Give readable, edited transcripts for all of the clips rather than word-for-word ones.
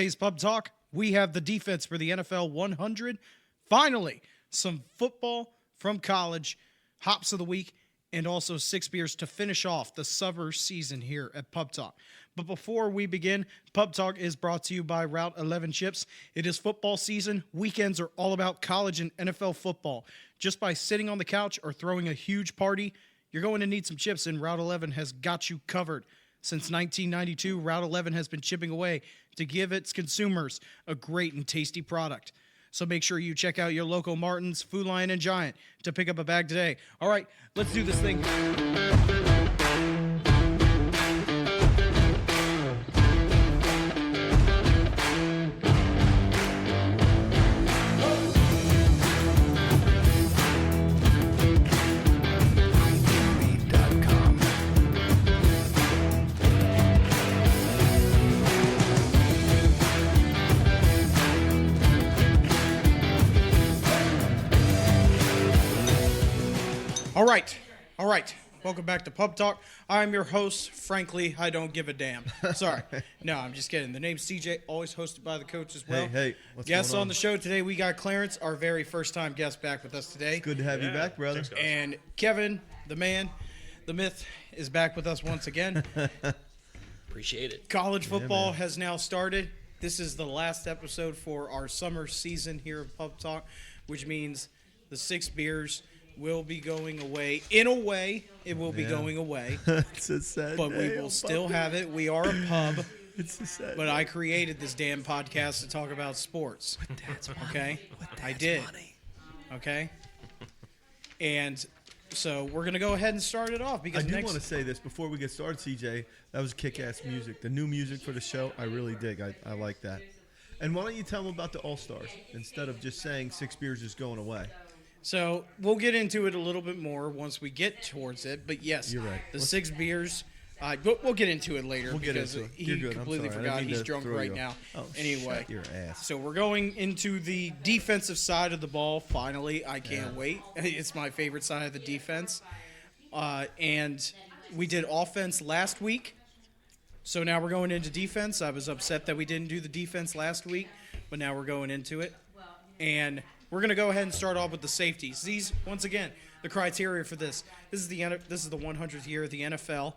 today's Pub Talk, we have the defense for the NFL 100. Finally, some football from college, hops of the week, and also 6 beers to finish off the summer season here at Pub Talk. But before we begin, Pub Talk is brought to you by Route 11 Chips. It is football season. Weekends are all about college and NFL football. Just by sitting on the couch or throwing a huge party, you're going to need some chips, and Route 11 has got you covered. Since 1992, Route 11 has been chipping away to give its consumers a great and tasty product. So make sure you check out your local Martin's, Food Lion, and Giant to pick up a bag today. All right, let's do this thing. All right. Welcome back to Pub Talk. I'm your host. Frankly, I don't give a damn. Sorry. No, I'm just kidding. The name's CJ, always hosted by the coach as well. Hey, what's Guests going on the show today, we got Clarence, our very first-time guest, back with us today. It's good to have you back, brother. Thanks, guys. And Kevin, the man, the myth, is back with us once again. Appreciate it. College football has now started. This is the last episode for our summer season here at Pub Talk, which means the 6 beers will be going away. In a way, it will be going away. It's a sad but day we will on still Pub have it. We are a pub. It's a sad But day. I created this damn podcast to talk about sports. Okay? I did. Okay? And so we're going to go ahead and start it off. I Because do next want to say this before we get started, CJ. That was kick-ass music. The new music for the show, I really dig. I like that. And why don't you tell them about the All-Stars instead of just saying 6 beers is going away? So we'll get into it a little bit more once we get towards it. But yes, You're right. the 6 beers. But we'll get into it later We'll get because into it. he You're good. I'm completely sorry. I didn't forgot. mean He's to drunk throw right you now. off. Oh, anyway, shut your ass. so we're going into the defensive side of the ball. Finally, I can't wait. It's my favorite side of the defense. And we did offense last week. So now we're going into defense. I was upset that we didn't do the defense last week, but now we're going into it. And we're going to go ahead and start off with the safeties. These, once again, the criteria for this. This is the 100th year of the NFL,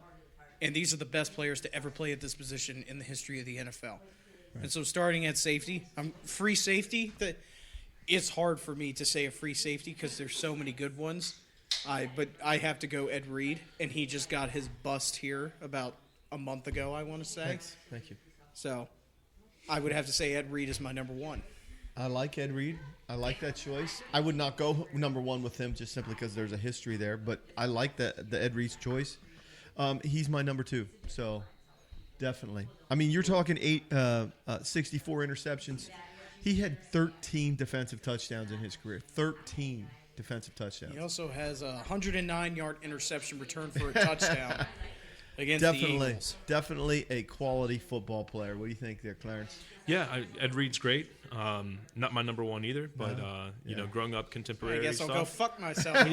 and these are the best players to ever play at this position in the history of the NFL. Right. And so starting at safety, free safety, it's hard for me to say a free safety because there's so many good ones. But I have to go Ed Reed, and he just got his bust here about a month ago, I want to say. Thanks. Thank you. So I would have to say Ed Reed is my number one. I like Ed Reed. I like that choice. I would not go number one with him just simply because there's a history there, but I like the Ed Reed's choice. He's my number 2, so definitely. I mean, you're talking 64 interceptions. He had 13 defensive touchdowns in his career. 13 defensive touchdowns. He also has a 109-yard interception return for a touchdown against the Eagles. Definitely a quality football player. What do you think there, Clarence? Yeah, Ed Reed's great. Not my number one either, but you know, growing up contemporary I guess stuff. I'll go fuck myself.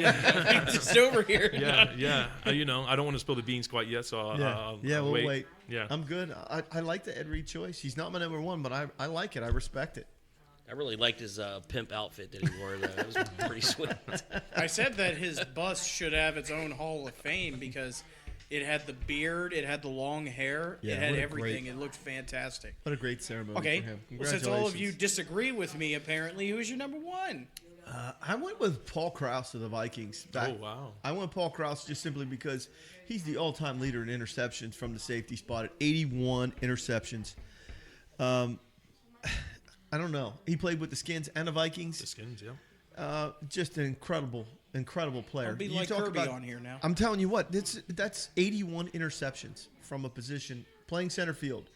Just over here. Yeah. You know, I don't want to spill the beans quite yet, so I'll we'll wait. Yeah, I'm good. I like the Ed Reed choice. He's not my number one, but I like it. I respect it. I really liked his pimp outfit that he wore, though. It was pretty sweet. I said that his bust should have its own Hall of Fame because it had the beard, it had the long hair, Yeah, it had what a everything. great- It looked fantastic. What a great ceremony Okay, for him. well, since all of you disagree with me, apparently, who's your number one? I went with Paul Krause of the Vikings. Oh, wow. I went Paul Krause just simply because he's the all-time leader in interceptions from the safety spot at 81 interceptions. I don't know. He played with the Skins and the Vikings. The Skins, yeah. Just an incredible player. I'll be You like talk Kirby about- on here now. I'm telling you what, that's 81 interceptions from a position playing center field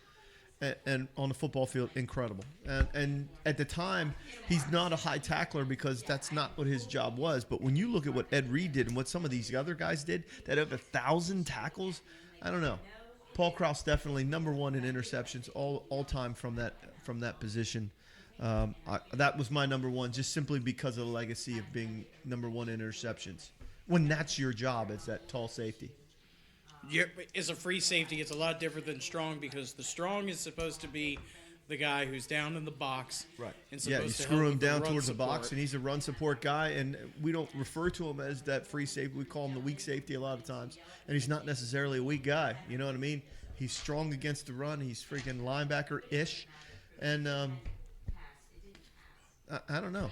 and on the football field. Incredible. And at the time, he's not a high tackler because that's not what his job was. But when you look at what Ed Reed did and what some of these other guys did that have 1,000 tackles, I don't know. Paul Krause definitely number one in interceptions all time from that position. That was my number one, just simply because of the legacy of being number one in interceptions. When that's your job as that tall safety. As a free safety, it's a lot different than strong because the strong is supposed to be the guy who's down in the box. Right. And Yeah, you supposed to screw help him with the down run towards the box, support. and he's a run support guy, and we don't refer to him as that free safety. We call him the weak safety a lot of times, and he's not necessarily a weak guy. You know what I mean? He's strong against the run. He's freaking linebacker-ish, and I don't know.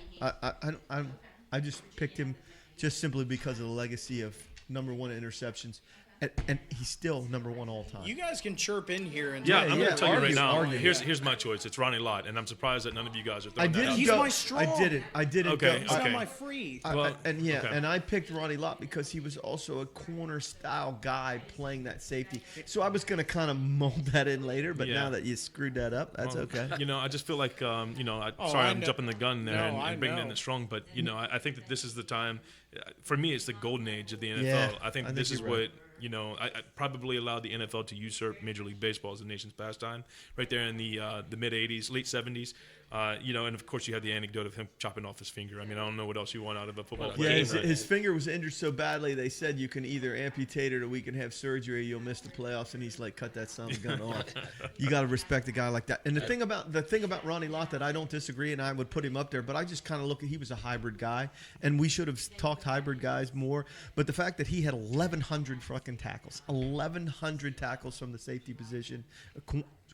I just picked him just simply because of the legacy of number 1 interceptions, and he's still number 1 all time. You guys can chirp in here and Yeah, talk I'm yeah, going to tell you right now. argue. Here's my choice. It's Ronnie Lott, and I'm surprised that none of you guys are I throwing that didn't out. He's go. my straw. I didn't. Okay, go. It's okay. not my free. Well, okay. And I picked Ronnie Lott because he was also a corner style guy playing that safety. So I was going to kind of mold that in later, but Yeah. now that you screwed that up, that's Well, okay. I just feel like, Oh, sorry, I I'm know. jumping the gun there No, I and bringing know. in it strong, but, I think that this is the time. For me, it's the golden age of the NFL. Yeah, I think I this think is you're what, right. I probably allowed the NFL to usurp Major League Baseball as the nation's pastime right there in the mid-'80s, late '70s. And of course you had the anecdote of him chopping off his finger. I mean, I don't know what else you want out of a football Yeah, player. his finger was injured so badly they said you can either amputate it or we can have surgery. You'll miss the playoffs, and he's like, cut that son of a gun off. You got to respect a guy like that. And the thing about Ronnie Lott that I don't disagree, and I would put him up there, but I just kind of look at he was a hybrid guy, and we should have talked hybrid guys more. But the fact that he had 1,100 fucking tackles, 1,100 tackles from the safety position,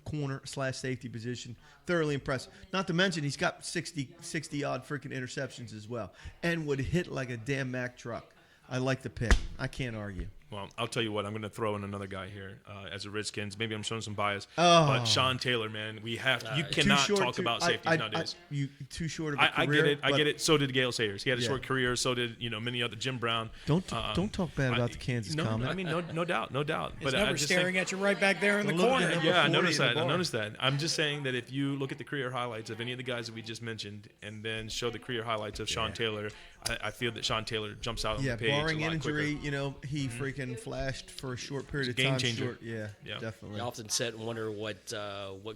corner/safety position, thoroughly impressive. Not to mention he's got 60 odd freaking interceptions as well, and would hit like a damn Mack truck. I like the pick. I can't argue. Well, I'll tell you what. I'm going to throw in another guy here as a Redskins. Maybe I'm showing some bias, Oh. but Sean Taylor, man, we have. You Too cannot short talk to- about safeties nowadays. you too short of a I career. get it. I but get it. So did Gale Sayers. He had a Yeah. short career. So did many other. Jim Brown. Don't talk bad about the Kansas no, comment. I mean, no doubt. His But I number just staring think, at you right back there in the Look at corner. number yeah, I 40 noticed in the that. I bar. noticed that. I'm just saying that if you look at the career highlights of any of the guys that we just mentioned, and then show the career highlights of Sean Taylor, I feel that Sean Taylor jumps out on Yeah, the page barring a lot injury, quicker. he freaking flashed for a short period of Game time. changer. Yeah, Yeah. definitely. You often sit and wonder what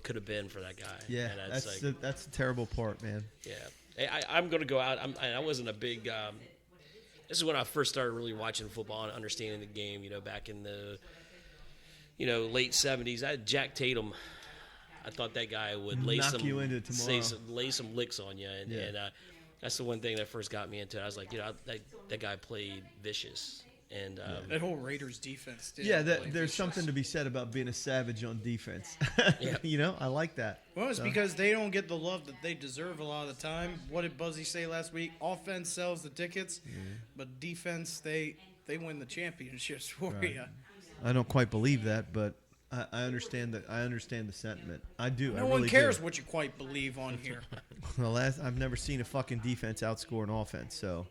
could have been for that guy. Yeah, And that's the terrible part, man. Yeah, hey, I'm going to go out. I wasn't a big. This is when I first started really watching football and understanding the game. Back in the late '70s, I had Jack Tatum. I thought that guy would lay Knock you into tomorrow. lay some licks on you, and, Yeah. and that's the one thing that first got me into it. I was like, that guy played vicious, and That whole Raiders defense did. Yeah, play there's vicious. something to be said about being a savage on defense. Yeah. I like that. Well, it's So- because they don't get the love that they deserve a lot of the time. What did Buzzy say last week? Offense sells the tickets, but defense, they win the championships for you. I don't quite believe that, but I understand that. I understand the sentiment. I do. I No really one cares do. what you quite believe on here. Well, I've never seen a fucking defense outscore an offense, so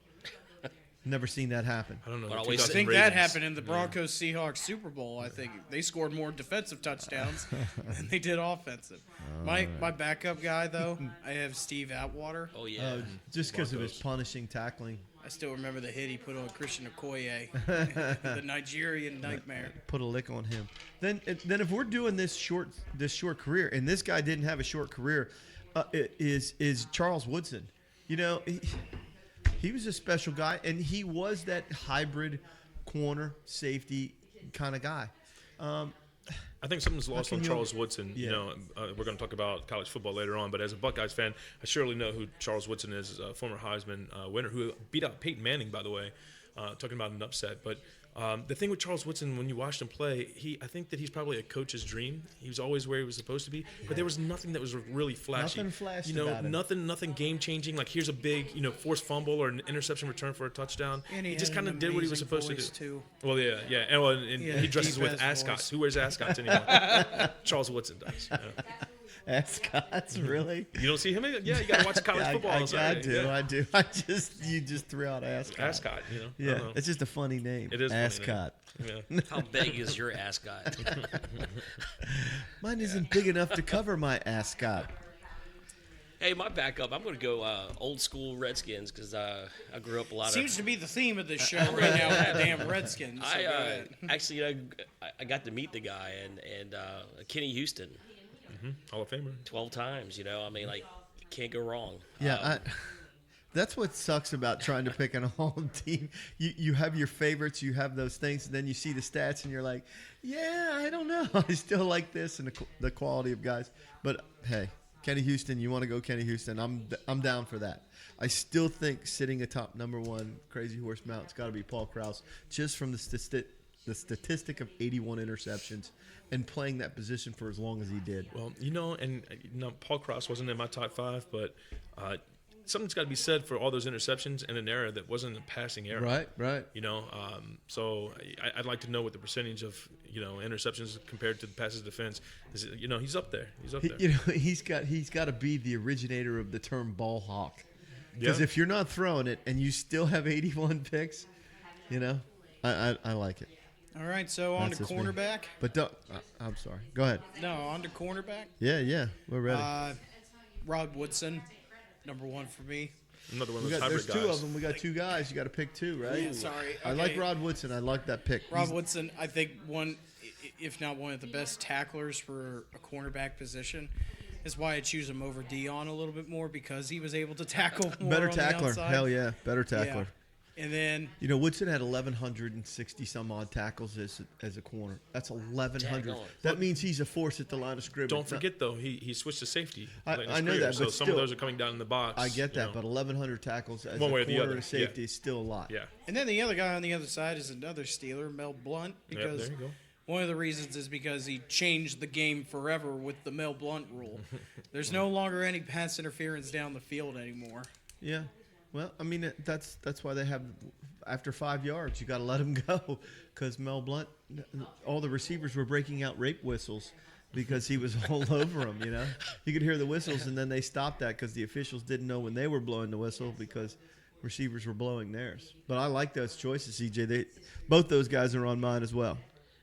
never seen that happen. I don't know. But the always 2000 I think that Ravens. happened in the Broncos Seahawks Super Bowl. I think they scored more defensive touchdowns than they did offensive. My backup guy though, I have Steve Atwater. oh yeah, Just because of his Broncos. punishing tackling, I still remember the hit he put on Christian Okoye, the Nigerian nightmare. put a lick on him. Then if we're doing this short career, and this guy didn't have a short career, is Charles Woodson. He was a special guy, and he was that hybrid corner safety kind of guy. I think something's lost can on you- Charles Woodson. Yeah. We're going to talk about college football later on, but as a Buckeyes fan, I surely know who Charles Woodson is, a former Heisman winner who beat out Peyton Manning, by the way, talking about an upset. But the thing with Charles Woodson, when you watched him play, I think that he's probably a coach's dream. He was always where he was supposed to be, but there was nothing that was really flashy. Nothing flashed about him. nothing game changing. Like here's a big, forced fumble or an interception return for a touchdown. And He just had kind an of did what he was amazing supposed to do. voice, too. Well, yeah, and Yeah, he dresses with deep-ass ascots. voice. Who wears ascots anymore? Charles Woodson does. Ascots, really? You don't see him? Yeah, you got to watch college Yeah, football. I on Saturday. Yeah. do. You just threw out Ascot. Ascot, I Yeah, don't know. it's just a funny name. It is a funny name. Ascot. Yeah. how big is your ascot? Mine isn't big enough to cover my Ascot. Hey, my backup. I'm going to go old school Redskins because I grew up a lot Seems of. to be the theme of this show right now. The damn Redskins. So go ahead. Actually, I got to meet the guy and Kenny Houston Hall of Famer. 12 times. I mean, like, can't go wrong. Yeah, that's what sucks about trying to pick an home team. You have your favorites, you have those things, and then you see the stats, and you're like, yeah, I don't know. I still like this and the quality of guys. But, hey, Kenny Houston, you want to go Kenny Houston? I'm down for that. I still think sitting atop number one Crazy Horse Mount's got to be Paul Krause, just from the statistic of 81 interceptions and playing that position for as long as he did. Well, Paul Krause wasn't in my top 5, but something's got to be said for all those interceptions in an era that wasn't a passing era. Right. So I'd like to know what the percentage of interceptions compared to the passes defense is. He's up there. He's up there. He's got to be the originator of the term ball hawk. Because Yeah. if you're not throwing it and you still have 81 picks, I like it. All right, so on That's to just me. cornerback. But don't. I'm sorry. Go ahead. No, on to cornerback. Yeah, we're ready. Rod Woodson, number one for me. Another one of those There's hybrid two guys. of them. We got two guys. You got to pick two, right? Yeah, sorry. I like Okay. Rod Woodson. I like that pick. Rod Woodson, I think if not one of the best tacklers for a cornerback position. That's why I choose him over Dion a little bit more, because he was able to tackle more Better on the tackler. outside. Hell yeah, better tackler. Yeah. And then Woodson had 1,160 some odd tackles as a corner. That's 1,100. Daggone. That means he's a force at the line of scrimmage. Don't forget though, he switched to safety. I- late in his I know career, that, so but some still, of those are coming down in the box. I get that, but 1,100 tackles as One way a or the corner other, and safety yeah. is still a lot. Yeah. And then the other guy on the other side is another Steeler, Mel Blount, Yep, because there you go. one of the reasons is because he changed the game forever with the Mel Blount rule. There's no longer any pass interference down the field anymore. Yeah. Well, I mean, that's why they have, after 5 yards, you got to let him go, because Mel Blount, all the receivers were breaking out rape whistles because he was all over them, You could hear the whistles, and then they stopped that because the officials didn't know when they were blowing the whistle because receivers were blowing theirs. But I like those choices, CJ. Both those guys are on mine as well.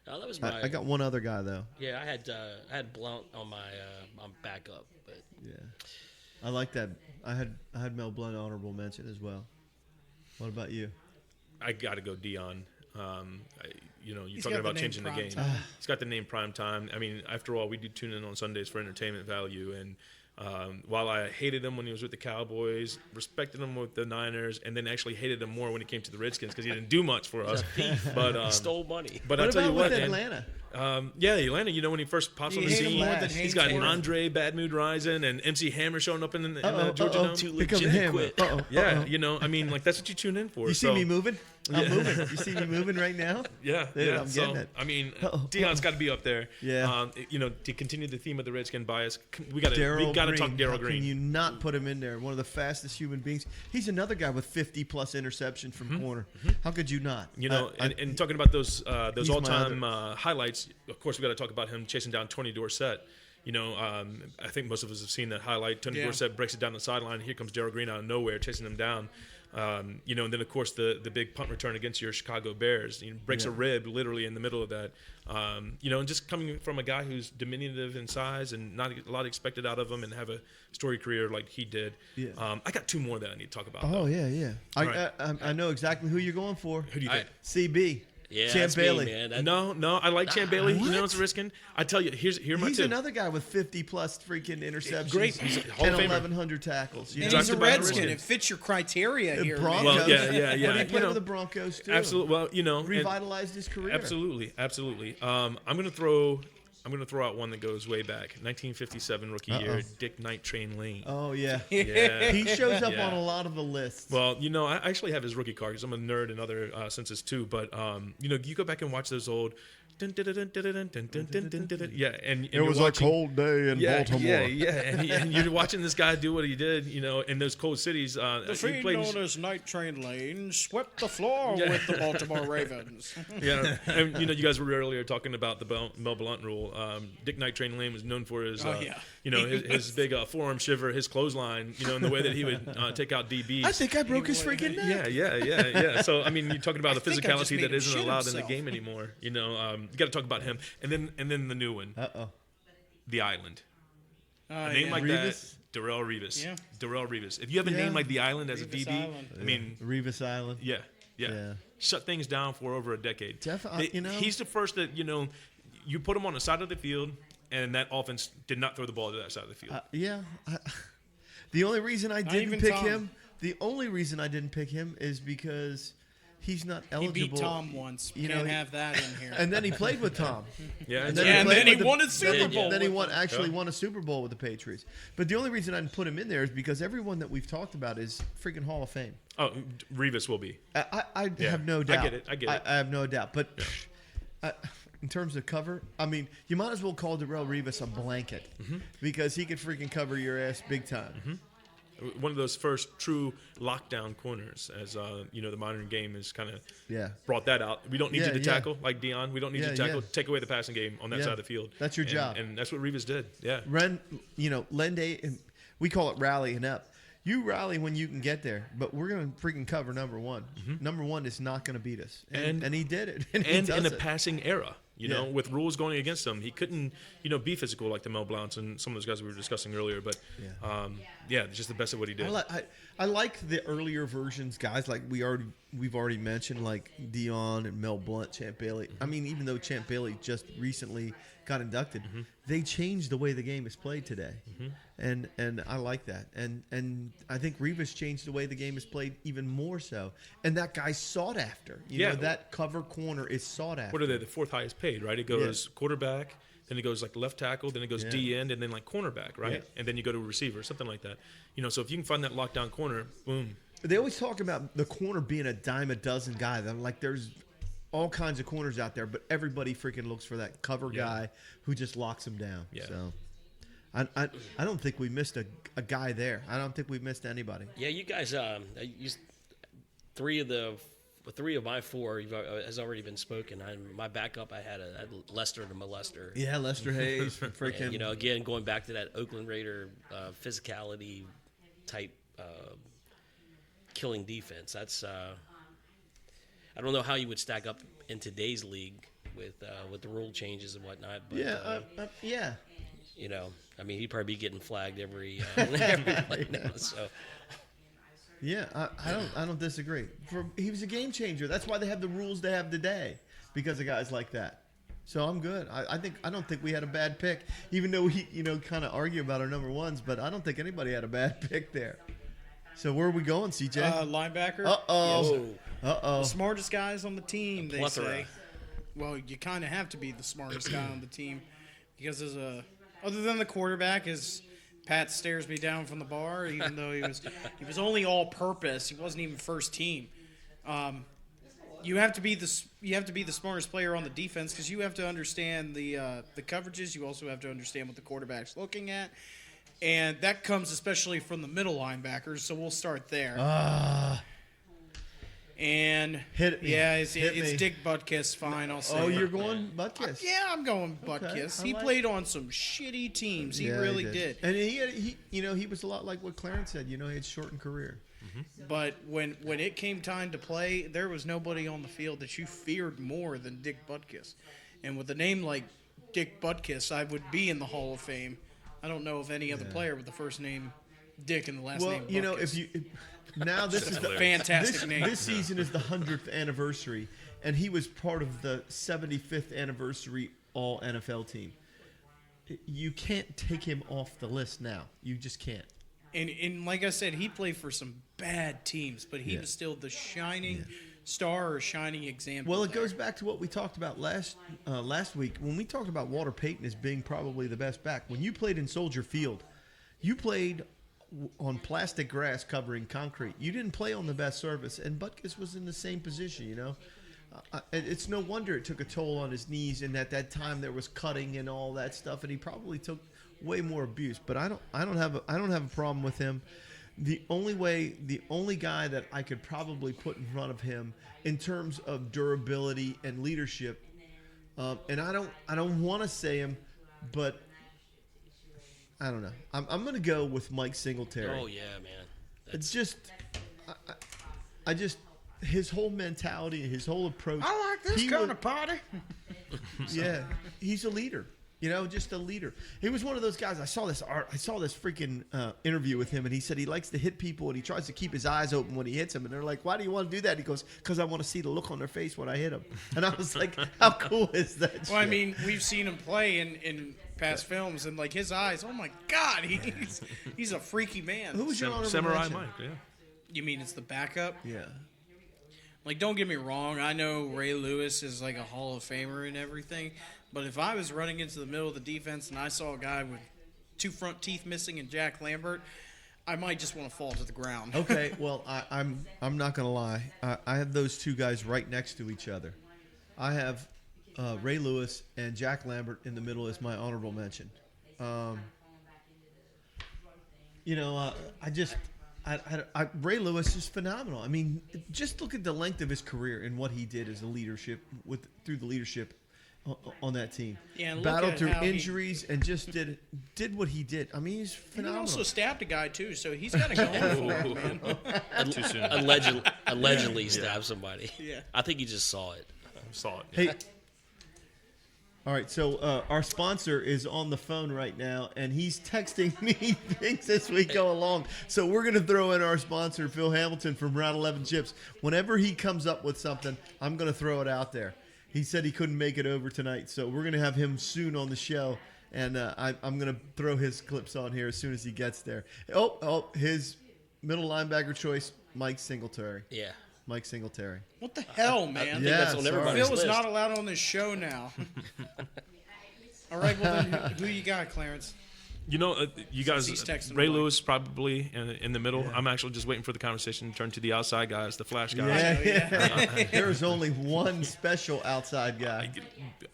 That was my. I got one other guy, though. Yeah, I had Blount on my backup, but Yeah. I like that. I had Mel Blount honorable mention as well. What about you? I got to go Dion. You're He's talking got the about name changing the prime game. time. He's got the name prime time. I mean, after all, we do tune in on Sundays for entertainment value. And while I hated him when he was with the Cowboys, respected him with the Niners, and then actually hated him more when it came to the Redskins because he didn't do much for us. But he stole money. But What I tell about you what, with man, Atlanta? Atlanta. When he first pops on You the hate him scene, more than he's got Haynes. Andre Bad Mood Rising and MC Hammer showing up in the Uh-oh, Georgia uh-oh. Dome. Too Here comes legit the to hammer. quit. Uh-oh, Yeah, uh-oh. I mean, like that's what you tune in for. You see So- me moving? I'm moving. You see me moving right now? Yeah, Dude, yeah. I'm So getting it. I mean, Uh-oh. Dion's got to be up there. Yeah. To continue the theme of the Redskin bias, we got to Darryl talk Green. Darryl How Green. can you not put him in there? One of the fastest human beings. He's another guy with 50-plus interceptions from corner. How could you not? And talking about those he's my all-time highlights, of course, we got to talk about him chasing down Tony Dorsett. I think most of us have seen that highlight. Tony Yeah. Dorsett breaks it down the sideline. Here comes Darryl Green out of nowhere, chasing him down. And then of course the big punt return against your Chicago Bears. He breaks a rib literally in the middle of that. And just coming from a guy who's diminutive in size and not a lot expected out of him, and have a story career like he did. Yeah. I got two more that I need to talk about. Oh, though. yeah. right. I know exactly who you're going for. Who do you think? CB. Yeah, Champ that's Bailey. me, man. That- No, I like Champ Bailey. what? It's risking. I tell you, here are my He's two. another guy with 50-plus freaking interceptions. Great. He's a Hall of and Famer. 1,100 tackles. And Talked he's a about Redskin. Redskin. It fits your criteria here. Broncos. man. Well, yeah. But he played You know, with the Broncos, too. Absolutely. Well, and- Revitalized his career. Absolutely. I'm gonna throw out one that goes way back. 1957 rookie year. Dick Night Train Lane. Oh, yeah. Yeah. He shows up Yeah. on a lot of the lists. Well, I actually have his rookie card because I'm a nerd in other senses too. But you go back and watch those old. Yeah, and it was a cold day in Baltimore. and you're watching this guy do what he did, in those cold cities. The he fiend played- known as Night Train Lane swept the floor Yeah. with the Baltimore Ravens. Yeah, and you guys were earlier talking about the Mel Blount rule. Dick Night Train Lane was known for his, his big forearm shiver, his clothesline, and the way that he would take out DBs. I think I broke his freaking neck. Yeah. So I mean, you're talking about the think I just physicality made that him isn't shit allowed in the himself. game anymore. You got to talk about him, and then the new one, Uh-oh. The Island. Oh, A name yeah. like Revis? that, Darrell Revis. Yeah. Darrell Revis. If you have a Yeah. name like The Island as a Revis DB, Island. I mean, Revis Island. yeah. Yeah. Shut things down for over a decade. He's the first that you put him on the side of the field, and that offense did not throw the ball to that side of the field. The only reason I didn't even pick Tom. him, the only reason I didn't pick him is because he's not He eligible. beat Tom once. You Can't know, have that in here. And then he played with Tom. Yeah, And and then and played then he with won a Super Bowl. Then he with won them. actually won a Super Bowl with the Patriots. But the only reason I didn't put him in there is because everyone that we've talked about is freaking Hall of Fame. oh, Revis will be. I Yeah. have no I doubt. get it. I get it. I have no doubt. But in terms of cover, I mean, you might as well call Darrelle Revis a blanket because he could freaking cover your ass big time. One of those first true lockdown corners, as the modern game has kind of Yeah. brought that out. We don't need Yeah, you to yeah. tackle like Dion. We don't need you to Yeah, tackle. yeah. Take away the passing game on that Yeah. side of the field. That's your job. and that's what Revis did. Yeah, Lend a, and we call it rallying up. You rally when you can get there, but we're going to freaking cover number one. Number one is not going to beat us. And he did it. And, he and does in a it. passing era. Yeah. With rules going against him, he couldn't, be physical like the Mel Blounts and some of those guys we were discussing earlier. But, just the best of what he did. I like the earlier versions, guys like we've already mentioned, like Dion and Mel Blount, Champ Bailey. I mean, even though Champ Bailey just recently got inducted, they changed the way the game is played today, and I like that. And I think Revis changed the way the game is played even more so. And that guy's sought after. You know, that cover corner is sought after. What are they? The fourth highest paid, right? It goes quarterback, then it goes like left tackle, then it goes D end, and then like cornerback, right? Yeah. And then you go to receiver, something like that. So if you can find that lockdown corner, boom. They always talk about the corner being a dime a dozen guy. I'm like, there's all kinds of corners out there, but everybody freaking looks for that cover guy who just locks them down. Yeah. So I don't think we missed a guy there. I don't think we missed anybody. Yeah, you guys, three of my four has already been spoken. My backup, I had Lester the Molester. Yeah, Lester Hayes, freaking. And, again, going back to that Oakland Raider physicality type killing defense. That's I don't know how you would stack up in today's league with the rule changes and whatnot. But, yeah. I mean, he'd probably be getting flagged every play now. So. Yeah, I don't disagree. He was a game changer. That's why they have the rules they have today, because of guys like that. So I'm good. I don't think we had a bad pick, even though we kind of argue about our number ones. But I don't think anybody had a bad pick there. So where are we going, CJ? Linebacker. The Smartest guys on the team, they plethora. say. Well, you kind of have to be the smartest guy on the team because other than the quarterback, Pat stares me down from the bar, even though he was only all-purpose. He wasn't even first team. You have to be the smartest player on the defense because you have to understand the coverages. You also have to understand what the quarterback's looking at, and that comes especially from the middle linebackers. So we'll start there. And Hit me. yeah, it's Hit me. Dick Butkus. Fine, I'll say. Oh, it. you're going Butkus. Yeah, I'm going Butkus. I He like played on some shitty teams. He really did. And he was a lot like what Clarence said. He had a shortened career. But when it came time to play, there was nobody on the field that you feared more than Dick Butkus. And with a name like Dick Butkus, I would be in the Hall of Fame. I don't know of any other player with the first name Dick and the last name Butkus. Now this is the fantastic name. This season is the 100th anniversary, and he was part of the 75th anniversary All NFL team. You can't take him off the list now. You just can't. And like I said, he played for some bad teams, but he was still the shining star or shining example. Well, it goes back to what we talked about last week when we talked about Walter Payton as being probably the best back. When you played in Soldier Field, you played on plastic grass covering concrete. You didn't play on the best surface, and Butkus was in the same position. It's no wonder it took a toll on his knees, and at that time there was cutting and all that stuff, and he probably took way more abuse. But I don't have a problem with him. The only guy that I could probably put in front of him in terms of durability and leadership, and I don't want to say him, but I don't know. I'm going to go with Mike Singletary. Oh yeah, man. It's just, I just his whole mentality, his whole approach. I like this kind of party. Yeah, he's a leader. Just a leader. He was one of those guys. I saw this freaking interview with him, and he said he likes to hit people, and he tries to keep his eyes open when he hits them. And they're like, "Why do you want to do that?" He goes, "Because I want to see the look on their face when I hit them." And I was like, "How cool is that?" Well, I shit? mean, we've seen him play in past films, and like his eyes. Oh my God, he's a freaky man. Who was your honorable Samurai mention? Mike? Yeah. You mean it's the backup? Yeah. Like, don't get me wrong. I know Ray Lewis is like a Hall of Famer and everything. But if I was running into the middle of the defense and I saw a guy with 2 front teeth missing and Jack Lambert, I might just want to fall to the ground. Okay, well, I'm not gonna lie. I have those two guys right next to each other. I have Ray Lewis and Jack Lambert in the middle as my honorable mention. Ray Lewis is phenomenal. I mean, just look at the length of his career and what he did as a leadership through the leadership on that team. Yeah, and look battled at through how injuries and just did what he did. I mean, he's And he phenomenal. also stabbed a guy, too, so he's got to go on for it, man. Too soon. Allegedly stabbed somebody. Yeah. I think he just saw it. Saw it. Hey. All right, so our sponsor is on the phone right now, and he's texting me things as we go along. So we're going to throw in our sponsor, Phil Hamilton from Route 11 Chips. Whenever he comes up with something, I'm going to throw it out there. He said he couldn't make it over tonight, so we're going to have him soon on the show, and I'm going to throw his clips on here as soon as he gets there. Oh, his middle linebacker choice, Mike Singletary. Yeah. Mike Singletary. What the hell, man? I think Yeah, that's on sorry. everybody's Phil is list. not allowed on this show now. All right, well, then, who you got, Clarence? You know, you guys, He's texting Ray Mike. Lewis probably in the middle. Yeah. I'm actually just waiting for the conversation to turn to the outside guys, the flash guys. Yeah. There's only one special outside guy.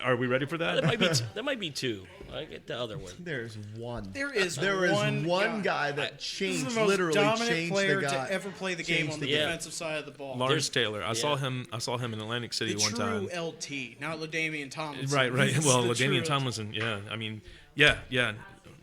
Are we ready for That that? might be two. I get the other one. There's one. There is one one guy that This is changed, the most literally dominant changed player the guy. to ever play the game Changed on the the game. defensive side of the ball. Lawrence Taylor. I Yeah. saw him in Atlantic City The one time. true LT, not LaDainian Tomlinson. Right. He's Well, the true LaDainian LT. Tomlinson. Yeah. I mean, yeah.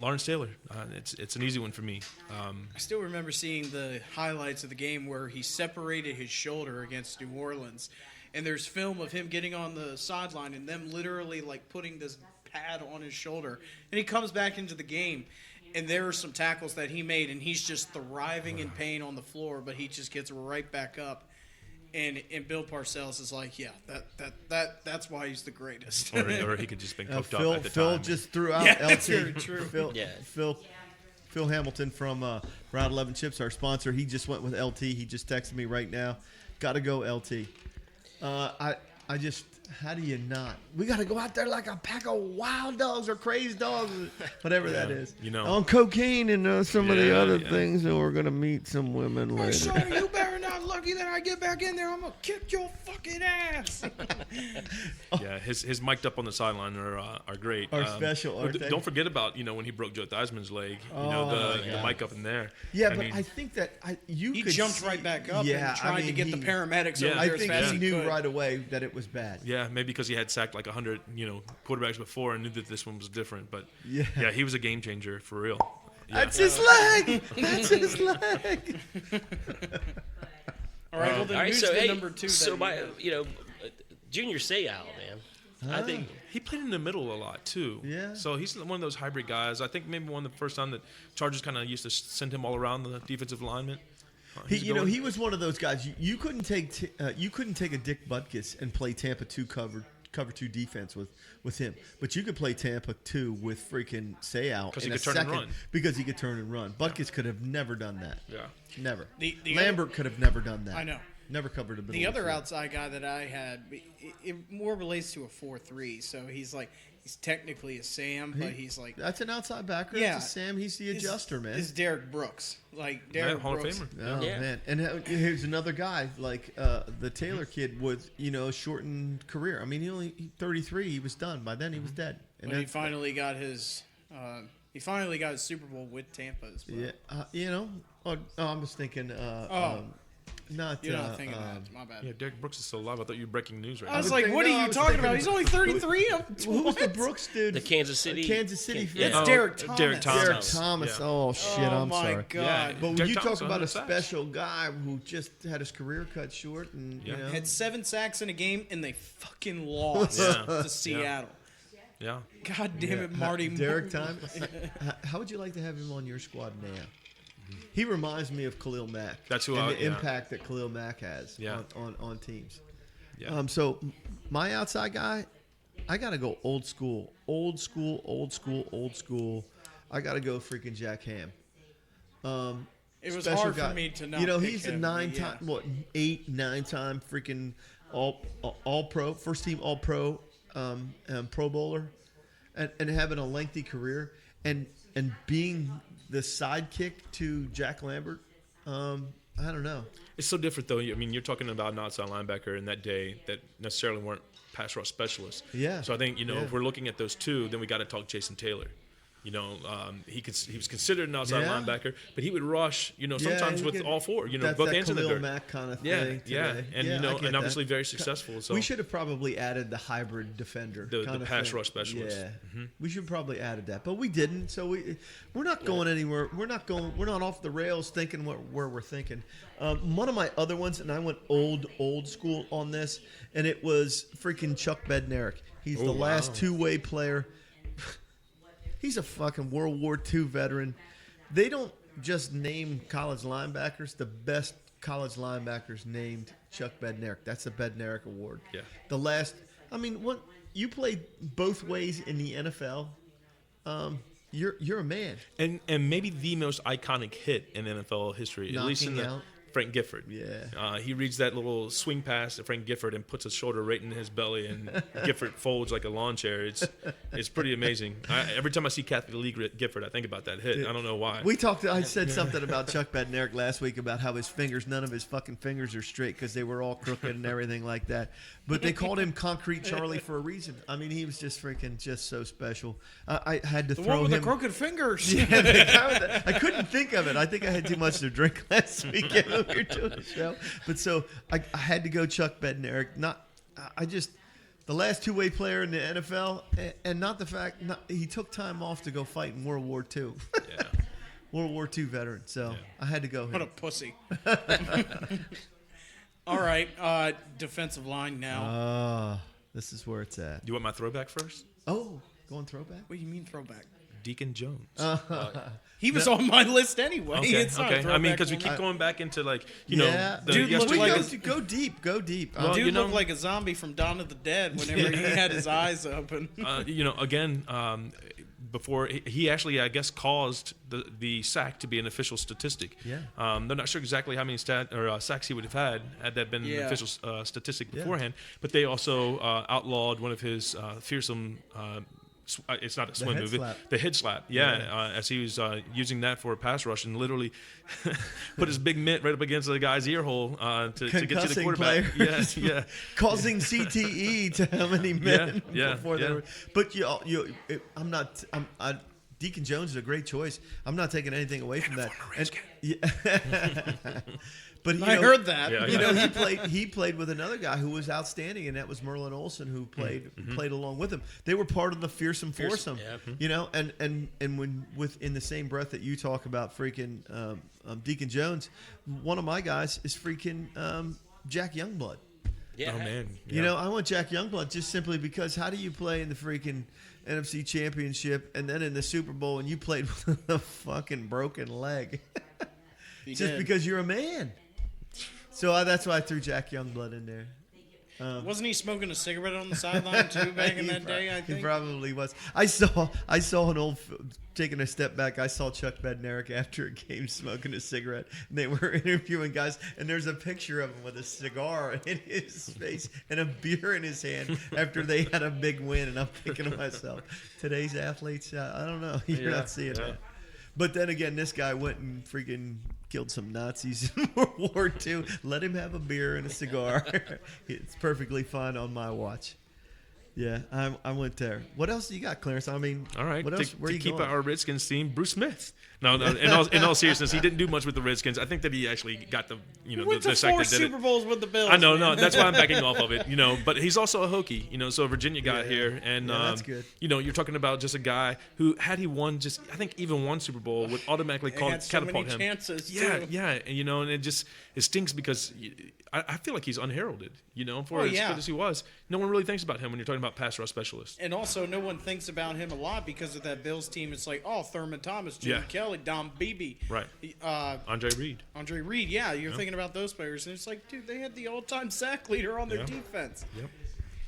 Lawrence Taylor. It's an easy one for me. I still remember seeing the highlights of the game where he separated his shoulder against New Orleans. And there's film of him getting on the sideline and them literally like putting this pad on his shoulder. And he comes back into the game. And there are some tackles that he made, and he's just thriving in pain on the floor, but he just gets right back up. And Bill Parcells is like, yeah, that's why he's the greatest. or he could just been cooked Phil, up at the Phil time. just threw out Yeah, LT. that's very true. Phil Hamilton from Route 11 Chips, our sponsor. He just went with LT. He just texted me right now. Got to go LT. I just, how do you not? We got to go out there like a pack of wild dogs or crazed dogs, whatever that is. You know. On cocaine and some of the Yeah, other yeah. things, and we're going to meet some women Hey, later. Sonny, you better not lucky that I get back in there. I'm going to kick your fucking ass. Yeah, his mic'd up on the sideline are great. Are special, aren't they? Don't forget about when he broke Joe Theismann's leg. Oh, The yeah. mic up in there. Yeah, I but mean, I think that He could jumped see- right back up yeah, and tried to get the paramedics Yeah. over I there as think fast as he he knew could. right away that it was bad. Yeah, maybe because he had sacked like 100 quarterbacks before and knew that this one was different. But Yeah. he was a game changer for real. Yeah. That's his leg. That's his leg. All right, well, then All right, who's so the hey, number two? so that my, you Junior Seau, man. I think He played in the middle a lot too. Yeah. So he's one of those hybrid guys. I think maybe one of the first time that Chargers kind of used to send him all around the defensive alignment. He was one of those guys. You couldn't take a Dick Butkus and play Tampa 2 cover 2 defense with him, but you could play Tampa 2 with freaking Seau 'Cause in he a could turn and second run. because he could turn and run. Butkus could have never done that. Yeah. Never. The Lambert could have never done that. I know. Never covered a middle. The of other field. outside guy that I had, it more relates to a 4-3. So he's technically a Sam, but he's like That's an outside backer. Yeah. It's a Sam. He's the adjuster, man. Is Derek Brooks like Derek Hall of Brooks? Famer. Oh Yeah. man! And here's another guy like the Taylor kid with a shortened career. I mean, he 33. He was done by then. He was dead. And When he that's- finally got his Super Bowl with Tampa as well. yeah, I was thinking. Not. You're not thinking that. My bad. Yeah, Derek Brooks is still alive. I thought you were breaking news right I now. was was like, thinking- what no, are I you was talking thinking- about? He's only 33. Who's the What? Brooks dude? the Kansas City. Kansas City. That's Oh, Derek Thomas. Derek Thomas. Derek Thomas. Yeah. Oh shit! Oh I'm my sorry. God. Yeah. But when Derek you Thomas, talk about a 100 sacks. special guy who just had his career cut short, and Yeah. Had 7 sacks in a game, and they fucking lost Yeah. to Seattle. Yeah. God damn it, Marty. Derek Thomas. How would you like to have him on your squad now? He reminds me of Khalil Mack. That's who and I- the yeah. impact that Khalil Mack has Yeah. on teams. Yeah. So my outside guy, I gotta go old school. I gotta go freaking Jack Ham. It was special hard guy. for me to not. You know, pick he's a him, 9-time freaking all pro, first team all pro, Pro Bowler, and having a lengthy career, and being the sidekick to Jack Lambert. I don't know. It's so different, though. I mean, you're talking about an outside linebacker in that day that necessarily weren't pass rush specialists. Yeah. So I think, if we're looking at those two, then we got to talk Jason Taylor. He was considered an outside linebacker, but he would rush, sometimes with all four, both hands in the dirt. Mack kind of Yeah, thing. yeah, Today. and I obviously get that. very successful. So We should have probably added the hybrid defender, The kind of pass thing. rush specialist. Yeah, we should probably added that, but we didn't. So we're not going anywhere. We're not off the rails thinking where we're thinking. One of my other ones, and I went old school on this, and it was freaking Chuck Bednarik. He's the last two-way player. He's a fucking World War II veteran. They don't just name college linebackers. The best college linebackers named Chuck Bednarik. That's the Bednarik Award. Yeah. What you played both ways in the NFL. You're a man. And maybe the most iconic hit in NFL history, at least in Knocking out. Frank Gifford. Yeah. He reads that little swing pass to Frank Gifford and puts his shoulder right in his belly, and Gifford folds like a lawn chair. It's pretty amazing. Every time I see Kathy Lee Gifford, I think about that hit. I don't know why. I said something about Chuck Bednarik last week about how none of his fucking fingers are straight because they were all crooked and everything like that. But they called him Concrete Charlie for a reason. I mean, he was just so special. I had to The throw one with him. the crooked fingers. Yeah, the guy with I couldn't think of it. I think I had too much to drink last weekend when we were doing the show. But so I had to go Chuck Bednarik. The last two-way player in the NFL, and not the fact he took time off to go fight in World War II. Yeah. World War II veteran. So I had to go. What a pussy. All right, defensive line now. This is where it's at. You want my throwback first? Oh, going throwback? What do you mean throwback? Deacon Jones. He was on my list anyway. Okay, It's not a okay. I mean, throwback because we one. keep going back into Yeah. Dude looked like go deep. Go deep. Well, Dude you know- looked like a zombie from Dawn of the Dead whenever he had his eyes open. Before he actually, I guess, caused the sack to be an official statistic. Yeah. They're not sure exactly how many sacks he would have had that been an official statistic Yeah. beforehand. But they also outlawed one of his fearsome. It's not a swim head move. slap. The head slap. Yeah. As he was using that for a pass rush and literally put his big mitt right up against the guy's ear hole to get to the Concussing quarterback. players. Yeah. Causing CTE to how many men before they yeah. were. But Deacon Jones is a great choice. I'm not taking anything away from that. But I heard that. Yeah, he played with another guy who was outstanding, and that was Merlin Olsen, who played along with him. They were part of the fearsome foursome, yeah. And when in the same breath that you talk about freaking Deacon Jones, one of my guys is freaking Jack Youngblood. Yeah. Oh man. You know, I want Jack Youngblood just simply because how do you play in the freaking NFC Championship and then in the Super Bowl and you played with a fucking broken leg just because you're a man? So that's why I threw Jack Youngblood in there. Wasn't he smoking a cigarette on the sideline too back in that day? I He think. probably was. I saw an old. Taking a step back, I saw Chuck Bednarik after a game smoking a cigarette. And they were interviewing guys, and there's a picture of him with a cigar in his face and a beer in his hand after they had a big win. And I'm thinking to myself, today's athletes, I don't know. You're not seeing that. But then again, this guy went and freaking killed some Nazis in World War II. Let him have a beer and a cigar. It's perfectly fine on my watch. Yeah, I went there. What else you got, Clarence? I mean, All right. What else? To Where you keep going? our Redskins theme, Bruce Smith. No, in all seriousness, he didn't do much with the Redskins. I think that he actually got the He went to the sack 4 that did Super it. Bowls with the Bills. I know, man. no, that's why I'm backing off of it. But he's also a Hokie. So a Virginia guy Yeah. here, and Yeah, that's good. You're talking about just a guy who, had he won I think even one Super Bowl, would automatically They had so catapult many him. chances. Yeah, too. yeah, and it stinks because I feel like he's unheralded. For as good as he was, no one really thinks about him when you're talking about pass rush specialists. And also, no one thinks about him a lot because of that Bills team. It's like, Thurman Thomas, Jimmy Kelly, Don Beebe. Right. Andre Reed. Andre Reed, you're thinking about those players. And it's like, dude, they had the all-time sack leader on their defense. Yep.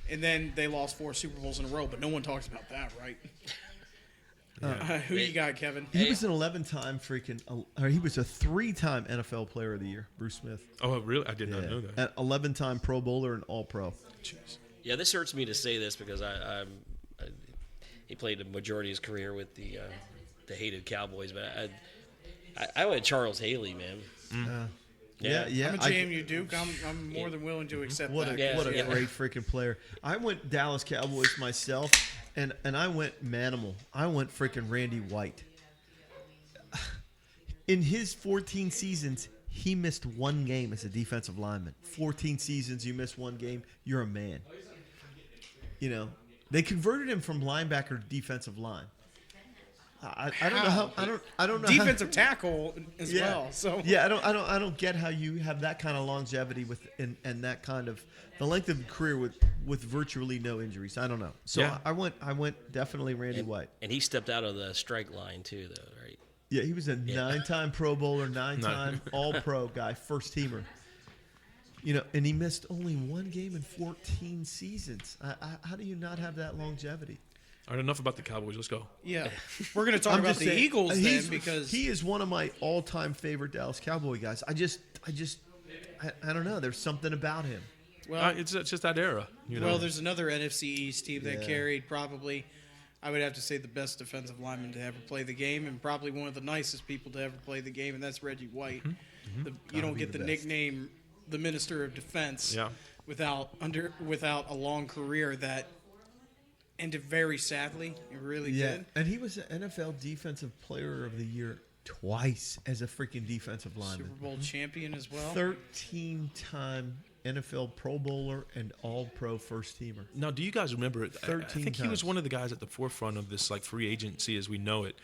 And then they lost 4 Super Bowls in a row, but no one talks about that, right? Who you got, Kevin? He was an 11-time he was a 3-time NFL Player of the Year, Bruce Smith. Oh, really? I did not know that. An 11-time Pro Bowler and All-Pro. Jeez. Yeah, this hurts me to say this because he played the majority of his career with the hated Cowboys, but I went Charles Haley, man. Yeah. I'm a JMU Duke. I'm more than willing to accept What that. a great freaking player. I went Dallas Cowboys myself, and I went Manimal. I went freaking Randy White. In his 14 seasons, he missed one game as a defensive lineman. 14 seasons, you miss one game, you're a man. You know, they converted him from linebacker to defensive line. I don't know how. I don't know. Defensive tackle as well. So yeah, I don't get how you have that kind of longevity and that kind of the length of career with virtually no injuries. I don't know. So Yeah. I went definitely Randy White. And he stepped out of the strike line too, though, right? Yeah, he was a 9-time Pro Bowler, 9-time All-Pro guy, first teamer. You know, and he missed only one game in 14 seasons. How do you not have that longevity? All right, enough about the Cowboys. Let's go. yeah, we're going to talk I'm about just the saying, Eagles then because he is one of my all-time favorite Dallas Cowboy guys. I don't know. There's something about him. well, It's just that era. You know? well, there's another NFC East team that Yeah. carried probably, I would have to say, the best defensive lineman to ever play the game, and probably one of the nicest people to ever play the game, and that's Reggie White. You don't get the best. nickname the Minister of Defense Yeah. without a long career that ended very sadly. It really did. And he was an NFL Defensive Player of the Year twice as a freaking defensive Super lineman. Bowl champion as well. 13-time NFL Pro Bowler and All-Pro first teamer. Now, do you guys remember? I 13 think he was times. one of the guys at the forefront of this like free agency as we know it.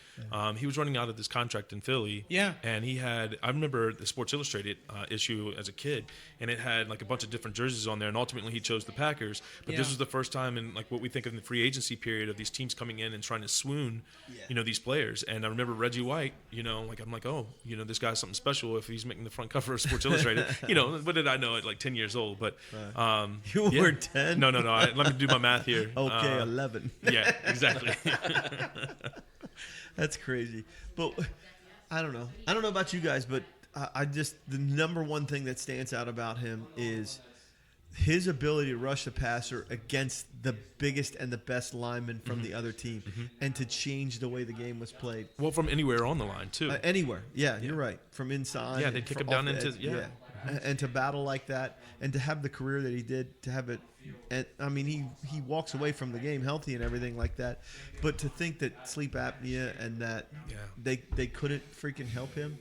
He was running out of this contract in Philly. Yeah. And he had, I remember the Sports Illustrated issue as a kid, and it had like a bunch of different jerseys on there, and ultimately he chose the Packers. But this Yeah. was the first time in like what we think of in the free agency period of these teams coming in and trying to swoon, these players. And I remember Reggie White, I'm like, oh, this guy's something special if he's making the front cover of Sports Illustrated. What did I know at like 10 years old? But You were 10? No. Let me do my math here. Okay, 11. Yeah, exactly. That's crazy. But I don't know. I don't know about you guys, but I just the number one thing that stands out about him is his ability to rush the passer against the biggest and the best lineman from the other team and to change the way the game was played. Well, from anywhere on the line, too. Anywhere. Yeah, you're right. From inside. Yeah, they'd and kick from him down off the into- edge. And to battle like that and to have the career that he did, to have it. And I mean, he walks away from the game healthy and everything like that. But to think that sleep apnea and that they couldn't freaking help him,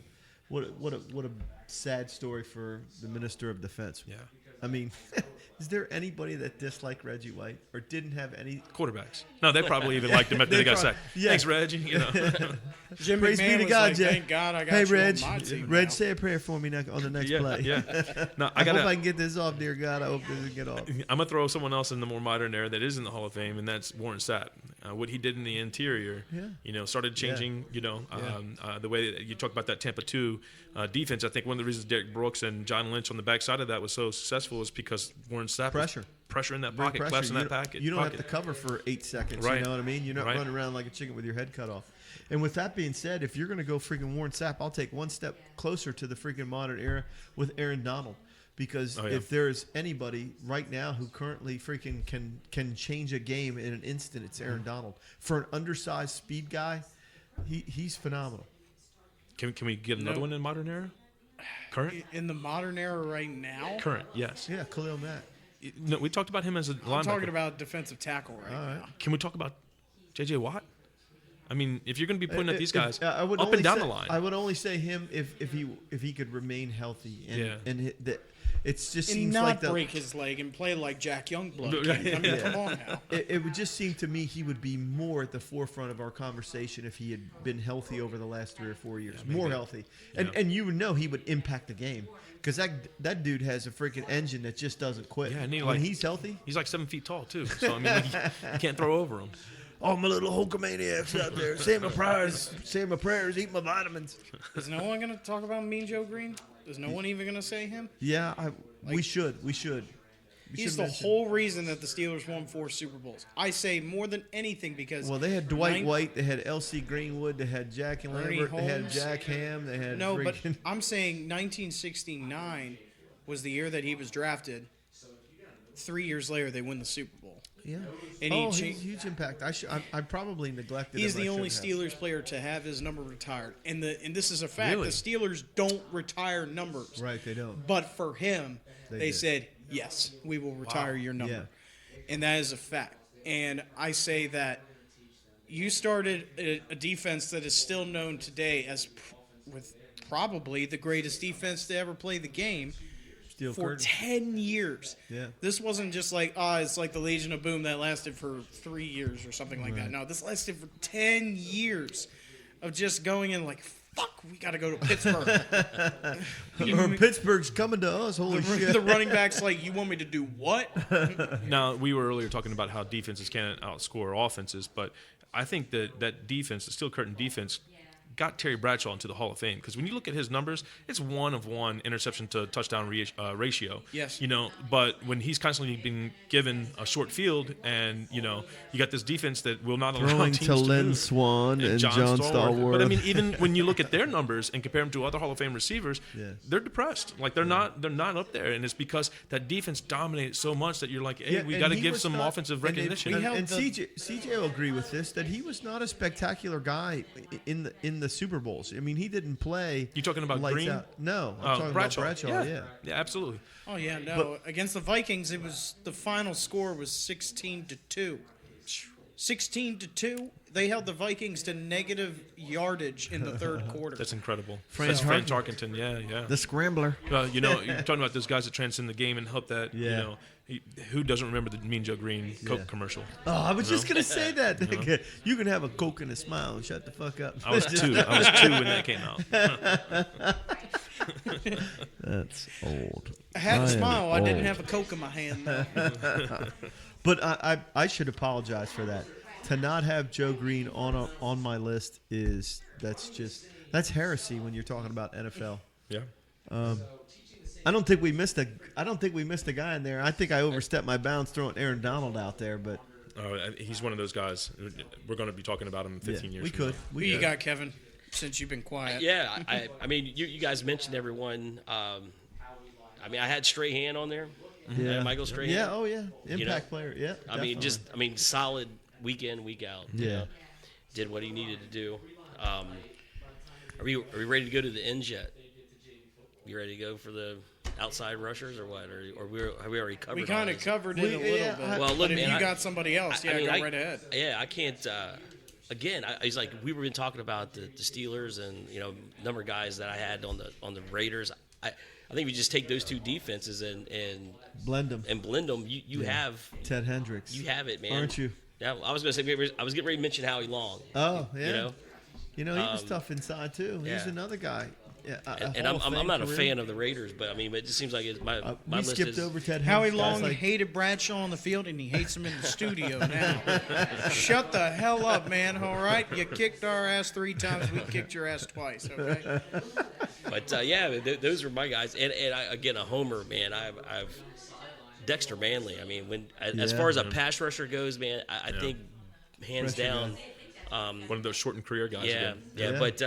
what a sad story for the Minister of Defense. Yeah. I mean, is there anybody that disliked Reggie White or didn't have any? Quarterbacks. No, they probably even liked him after they got sacked. Yeah. Thanks, Reggie. Jim Praise McMahon be to was God, like, Jay. thank God I got Hey, you Reg. on my team Reg, now. say a prayer for me now on the next play. Yeah. No, I hope I can get this off, dear God. I hope this can get off. I'm gonna throw someone else in the more modern era that is in the Hall of Fame, and that's Warren Sapp. What he did in the interior, started changing. The way that you talk about that Tampa 2 defense. I think one of the reasons Derek Brooks and John Lynch on the backside of that was so successful is because Warren Sapp was pressure in that Bring pocket, pressure. class in that pocket. You don't have to cover for 8 seconds. Right. You know what I mean? You're not Right. running around like a chicken with your head cut off. And with that being said, if you're going to go freaking Warren Sapp, I'll take one step closer to the freaking modern era with Aaron Donald. Because if there's anybody right now who currently freaking can change a game in an instant, it's Aaron Donald. For an undersized speed guy, he's phenomenal. Can we get another one in modern era? Current? In the modern era right now, Current, yes. Yeah, Khalil Mack. No, we talked about him as a linebacker. I'm talking about defensive tackle right now. Can we talk about J.J. Watt? I mean, if you're going to be pointing at these guys I would up only and down say- the line. I would only say him if he could remain healthy. And it just And seems not like the break his leg and play like Jack Youngblood. I mean, come on now. It would just seem to me he would be more at the forefront of our conversation if he had been healthy over the last 3 or 4 years. More healthy. And you would know he would impact the game. Because that dude has a freaking engine that just doesn't quit. Yeah, and when he's healthy. He's like 7 feet tall, too. So, I mean, you can't throw over him. All my little Hulkamaniacs out there. Say my prayers, eat my vitamins. Is no one going to talk about Mean Joe Green? Is no one even going to say him? Yeah, we should. He's the whole reason that the Steelers won 4 Super Bowls. I say more than anything because Well, they had Dwight White, they had L.C. Greenwood, they had Jack and Ernie Lambert, they had Holmes. Jack Ham, they had No, but freaking- I'm saying 1969 was the year that he was drafted. 3 years later, they win the Super Bowl. yeah. And Oh, he he's a huge impact. I probably neglected He's him. I the only shouldn't have. Steelers player to have his number retired. And this is a fact. Really? The Steelers don't retire numbers. Right, they don't. But for him, they did. said, yes, we will retire your number. Yeah. And that is a fact. And I say that you started a defense that is still known today as with probably the greatest defense to ever play the game Steel for curtain. 10 years. Yeah. This wasn't just like, it's like the Legion of Boom that lasted for 3 years or something like that. No, this lasted for 10 years of just going in like, fuck, we got to go to Pittsburgh. Or Pittsburgh's coming to us. Holy shit. The running back's like, you want me to do what? Now, we were earlier talking about how defenses can't outscore offenses, but I think that defense, the steel curtain defense, got Terry Bradshaw into the Hall of Fame because when you look at his numbers, it's 1 of 1 interception to touchdown ratio. Yes. But when he's constantly being given a short field, and you got this defense that will not allow Throwing teams to to Lynn move. Swan and John Stallworth. But I mean, even when you look at their numbers and compare them to other Hall of Fame receivers, Yeah. they're depressed. Like they're not up there, and it's because that defense dominated so much that you're like, hey, Yeah, we and got to he give was some not- offensive and recognition. we held And the- CJ will agree with this that he was not a spectacular guy in the Super Bowls. I mean, he didn't play. You talking about lights Green? out. No, I'm talking Bradshaw. about Bradshaw. Yeah. Yeah, absolutely. Oh, yeah, no. Against the Vikings, the final score was 16-2. 16-2. They held the Vikings to negative yardage in the third quarter. That's incredible. Frank That's Tarkenton. Yeah. The scrambler. You're talking about those guys that transcend the game and help that. Yeah. Who doesn't remember the Mean Joe Green Coke commercial? Oh, I was just gonna say that. You can have a Coke and a smile and shut the fuck up. I was 2. I was 2 when that came out. That's old. I had I a am smile. I didn't old. have a Coke in my hand, though. But I should apologize for that. To not have Joe Green on my list that's heresy when you're talking about NFL. Yeah. I don't think we missed a guy in there. I think I overstepped my bounds throwing Aaron Donald out there, but He's one of those guys. We're going to be talking about him in 15 years. we from could. now. Who you got, Kevin, since you've been quiet? Yeah, I mean, you guys mentioned everyone. I mean, I had Strahan on there. Yeah, Michael Strahan. Yeah, oh yeah, impact know, player. Yeah, I mean, definitely. solid week in, week out. Yeah. Did what he needed to do. Are we ready to go to the ends yet? You ready to go for the outside rushers or what? Or have we already covered? We kind all of this? covered it a little bit. Well, look, but if man, you I- got somebody else, I mean, go right ahead. Yeah, I can't. Again, it's like we were talking about the Steelers and number of guys that I had on the Raiders. I think we just take those two defenses and Blend them. blend them. You have Ted Hendricks. you have it, man. Aren't you? Yeah, I was going to say I was getting ready to mention Howie Long. Oh yeah. You know, He was tough inside too. He's yeah. another guy. Yeah, and I'm not a fan of the Raiders, but I mean, it just seems like my We list skipped is over Ted Howie Hendricks. Long Like, hated Bradshaw on the field, and he hates him in the studio now. Shut the hell up, man, all right? You kicked our ass 3 times. We kicked your ass twice, okay? But those are my guys. And again, a homer, man. I've Dexter Manley. I mean, as far as a pass rusher goes, man, I think hands Pressure down. One of those shortened career guys. Yeah. again. But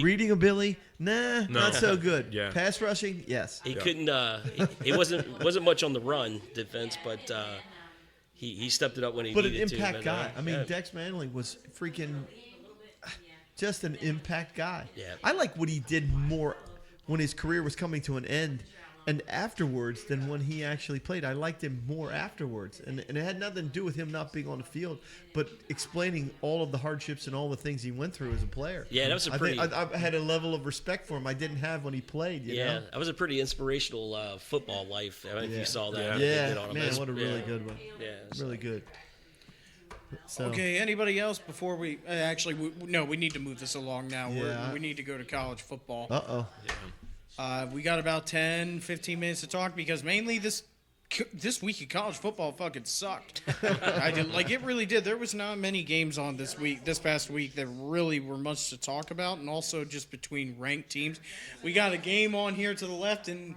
reading ability, nah, No. not so good. Yeah. Pass rushing, yes. he couldn't. He wasn't much on the run defense, but he stepped it up when he But an needed to. impact guy. I mean, yeah. Dex Manley was freaking just an impact guy. Yeah. I like what he did more when his career was coming to an end and afterwards than when he actually played. I liked him more afterwards. And it had nothing to do with him not being on the field, but explaining all of the hardships and all the things he went through as a player. Yeah, that was a I think pretty- I had a level of respect for him I didn't have when he played. You know? that was a pretty inspirational football life. I don't know if Yeah. you saw that. Yeah, They did on him. man, It's- what a really good one. Yeah, Really good. So, Okay, anybody else before we actually we need to move this along now. Yeah. We need to go to college football. Uh-oh. We got about 10, 15 minutes to talk because mainly this week of college football fucking sucked. It really did. There was not many games on this past week that really were much to talk about, and also just between ranked teams. We got a game on here to the left, and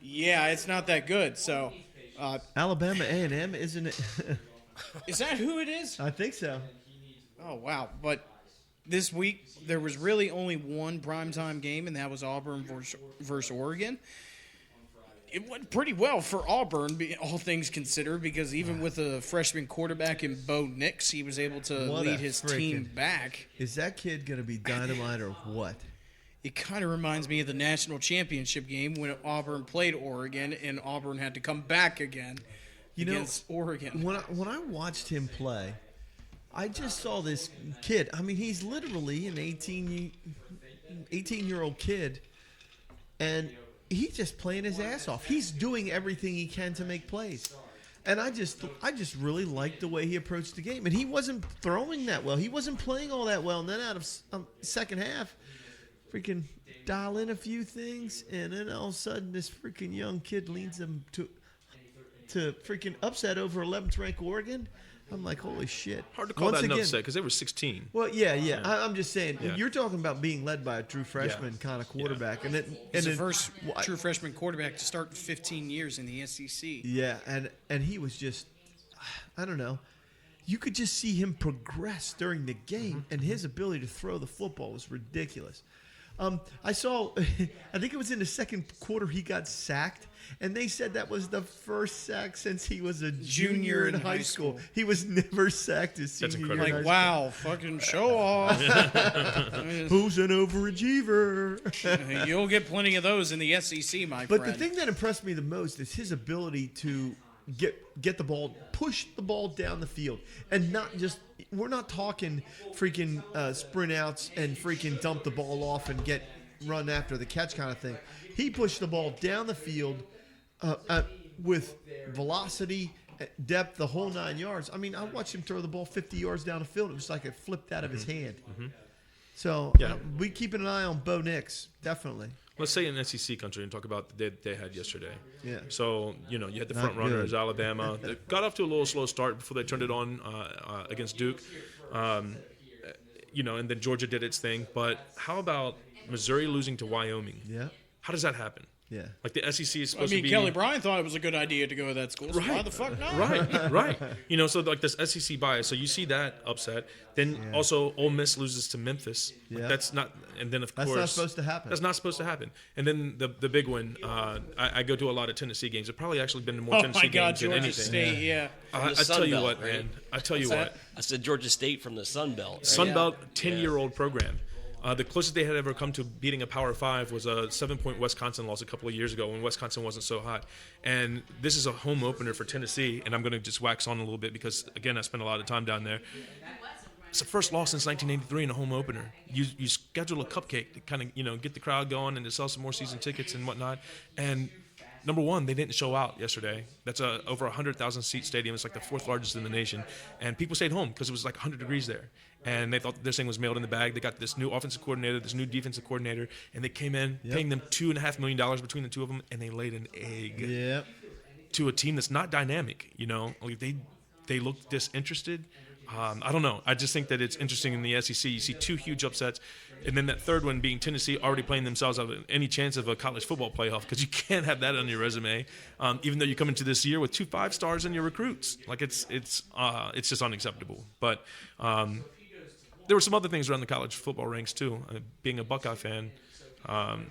yeah, it's not that good. So Alabama A&M, isn't it? Is that who it is? I think so. Oh, wow. But this week, there was really only one primetime game, and that was Auburn versus Oregon. It went pretty well for Auburn, all things considered, because even with a freshman quarterback in Bo Nix, he was able to What lead a his team back. Is that kid going to be dynamite or what? It kind of reminds me of the national championship game when Auburn played Oregon, and Auburn had to come back again against Oregon. When I watched him play, I just saw this kid. I mean, he's literally an 18-year-old kid, and he's just playing his ass off. He's doing everything he can to make plays. And I just really liked the way he approached the game. And he wasn't throwing that well. He wasn't playing all that well. And then out of second half, freaking dial in a few things, and then all of a sudden this freaking young kid leads them to freaking upset over 11th ranked Oregon. I'm like, holy shit. Hard to call that an upset because they were 16. Well, yeah. I'm just saying, you're talking about being led by a true freshman kind of quarterback. Yeah. He's the first true freshman quarterback to start in 15 years in the SEC. Yeah, and he was just, I don't know. You could just see him progress during the game, and his ability to throw the football was ridiculous. I saw, I think it was in the second quarter he got sacked, and they said that was the first sack since he was a junior in high school. He was never sacked his senior year. Like, wow, fucking show off. Who's an overachiever? You'll get plenty of those in the SEC, my friend. But the thing that impressed me the most is his ability to get the ball, push the ball down the field, and not just, we're not talking freaking sprint outs and freaking dump the ball off and run after the catch kind of thing. He pushed the ball down the field with velocity, depth, the whole 9 yards. I mean, I watched him throw the ball 50 yards down the field. It was like it flipped out of his hand. So we keeping an eye on Bo Nix, definitely. Let's say in SEC country and talk about the day they had yesterday. Yeah. So, you had the front runners, Alabama. They got off to a little slow start before they turned it on against Duke. And then Georgia did its thing. But how about Missouri losing to Wyoming? Yeah. How does that happen? Yeah. Like the SEC is supposed to be. Kelly Bryant thought it was a good idea to go to that school. So why the fuck not? Right. So like this SEC bias. So you see that upset. Then also Ole Miss loses to Memphis. Yeah. Like that's not. And then of course that's not supposed to happen. That's not supposed to happen. And then the big one. I go to a lot of Tennessee games. There's probably actually been more Tennessee games than anything. State, yeah. I tell you what, man. I tell you what. I said Georgia State from the Sun Belt. Right? Sun Belt, 10-year-old program. The closest they had ever come to beating a Power 5 was a 7-point Wisconsin loss a couple of years ago when Wisconsin wasn't so hot. And this is a home opener for Tennessee, and I'm going to just wax on a little bit because, again, I spent a lot of time down there. It's the first loss since 1983 in a home opener. You schedule a cupcake to kind of, get the crowd going and to sell some more season tickets and whatnot. And number one, they didn't show out yesterday. That's over 100,000 seat stadium. It's like the fourth largest in the nation. And people stayed home because it was like 100 degrees there. And they thought this thing was mailed in the bag. They got this new offensive coordinator, this new defensive coordinator, and they came in paying them $2.5 million between the two of them, and they laid an egg to a team that's not dynamic. Like they look disinterested. I don't know. I just think that it's interesting in the SEC. You see two huge upsets, and then that third one being Tennessee already playing themselves out of any chance of a college football playoff because you can't have that on your resume, even though you come into this year with 2 5-stars in your recruits. Like it's just unacceptable. But there were some other things around the college football ranks too. Being a Buckeye fan,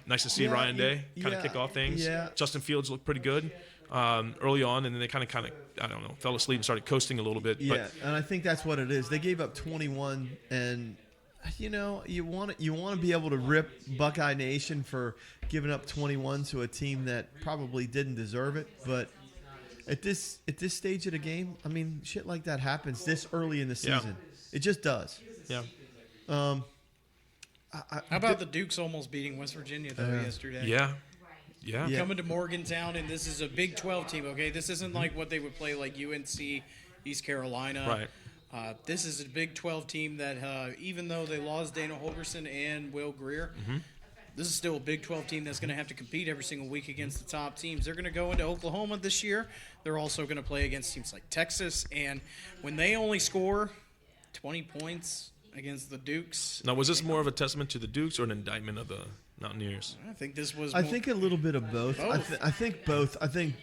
nice to see Ryan Day kind of kick off things. Yeah. Justin Fields looked pretty good early on, and then they kind of I don't know, fell asleep and started coasting a little bit. Yeah, and I think that's what it is. They gave up 21, and you want to be able to rip Buckeye Nation for giving up 21 to a team that probably didn't deserve it, but at this stage of the game, I mean, shit like that happens this early in the season. It just does. Yeah. How about the Dukes almost beating West Virginia yesterday? Yeah. Coming to Morgantown, and this is a Big 12 team. Okay, this isn't like what they would play like UNC, East Carolina. Right. This is a Big 12 team that even though they lost Dana Holgorsen and Will Greer, this is still a Big 12 team that's going to have to compete every single week against the top teams. They're going to go into Oklahoma this year. They're also going to play against teams like Texas, and when they only score 20 points against the Dukes. Now, was this more of a testament to the Dukes or an indictment of the Mountaineers. I think this was. I think a little bit of both. Both. I think both. I think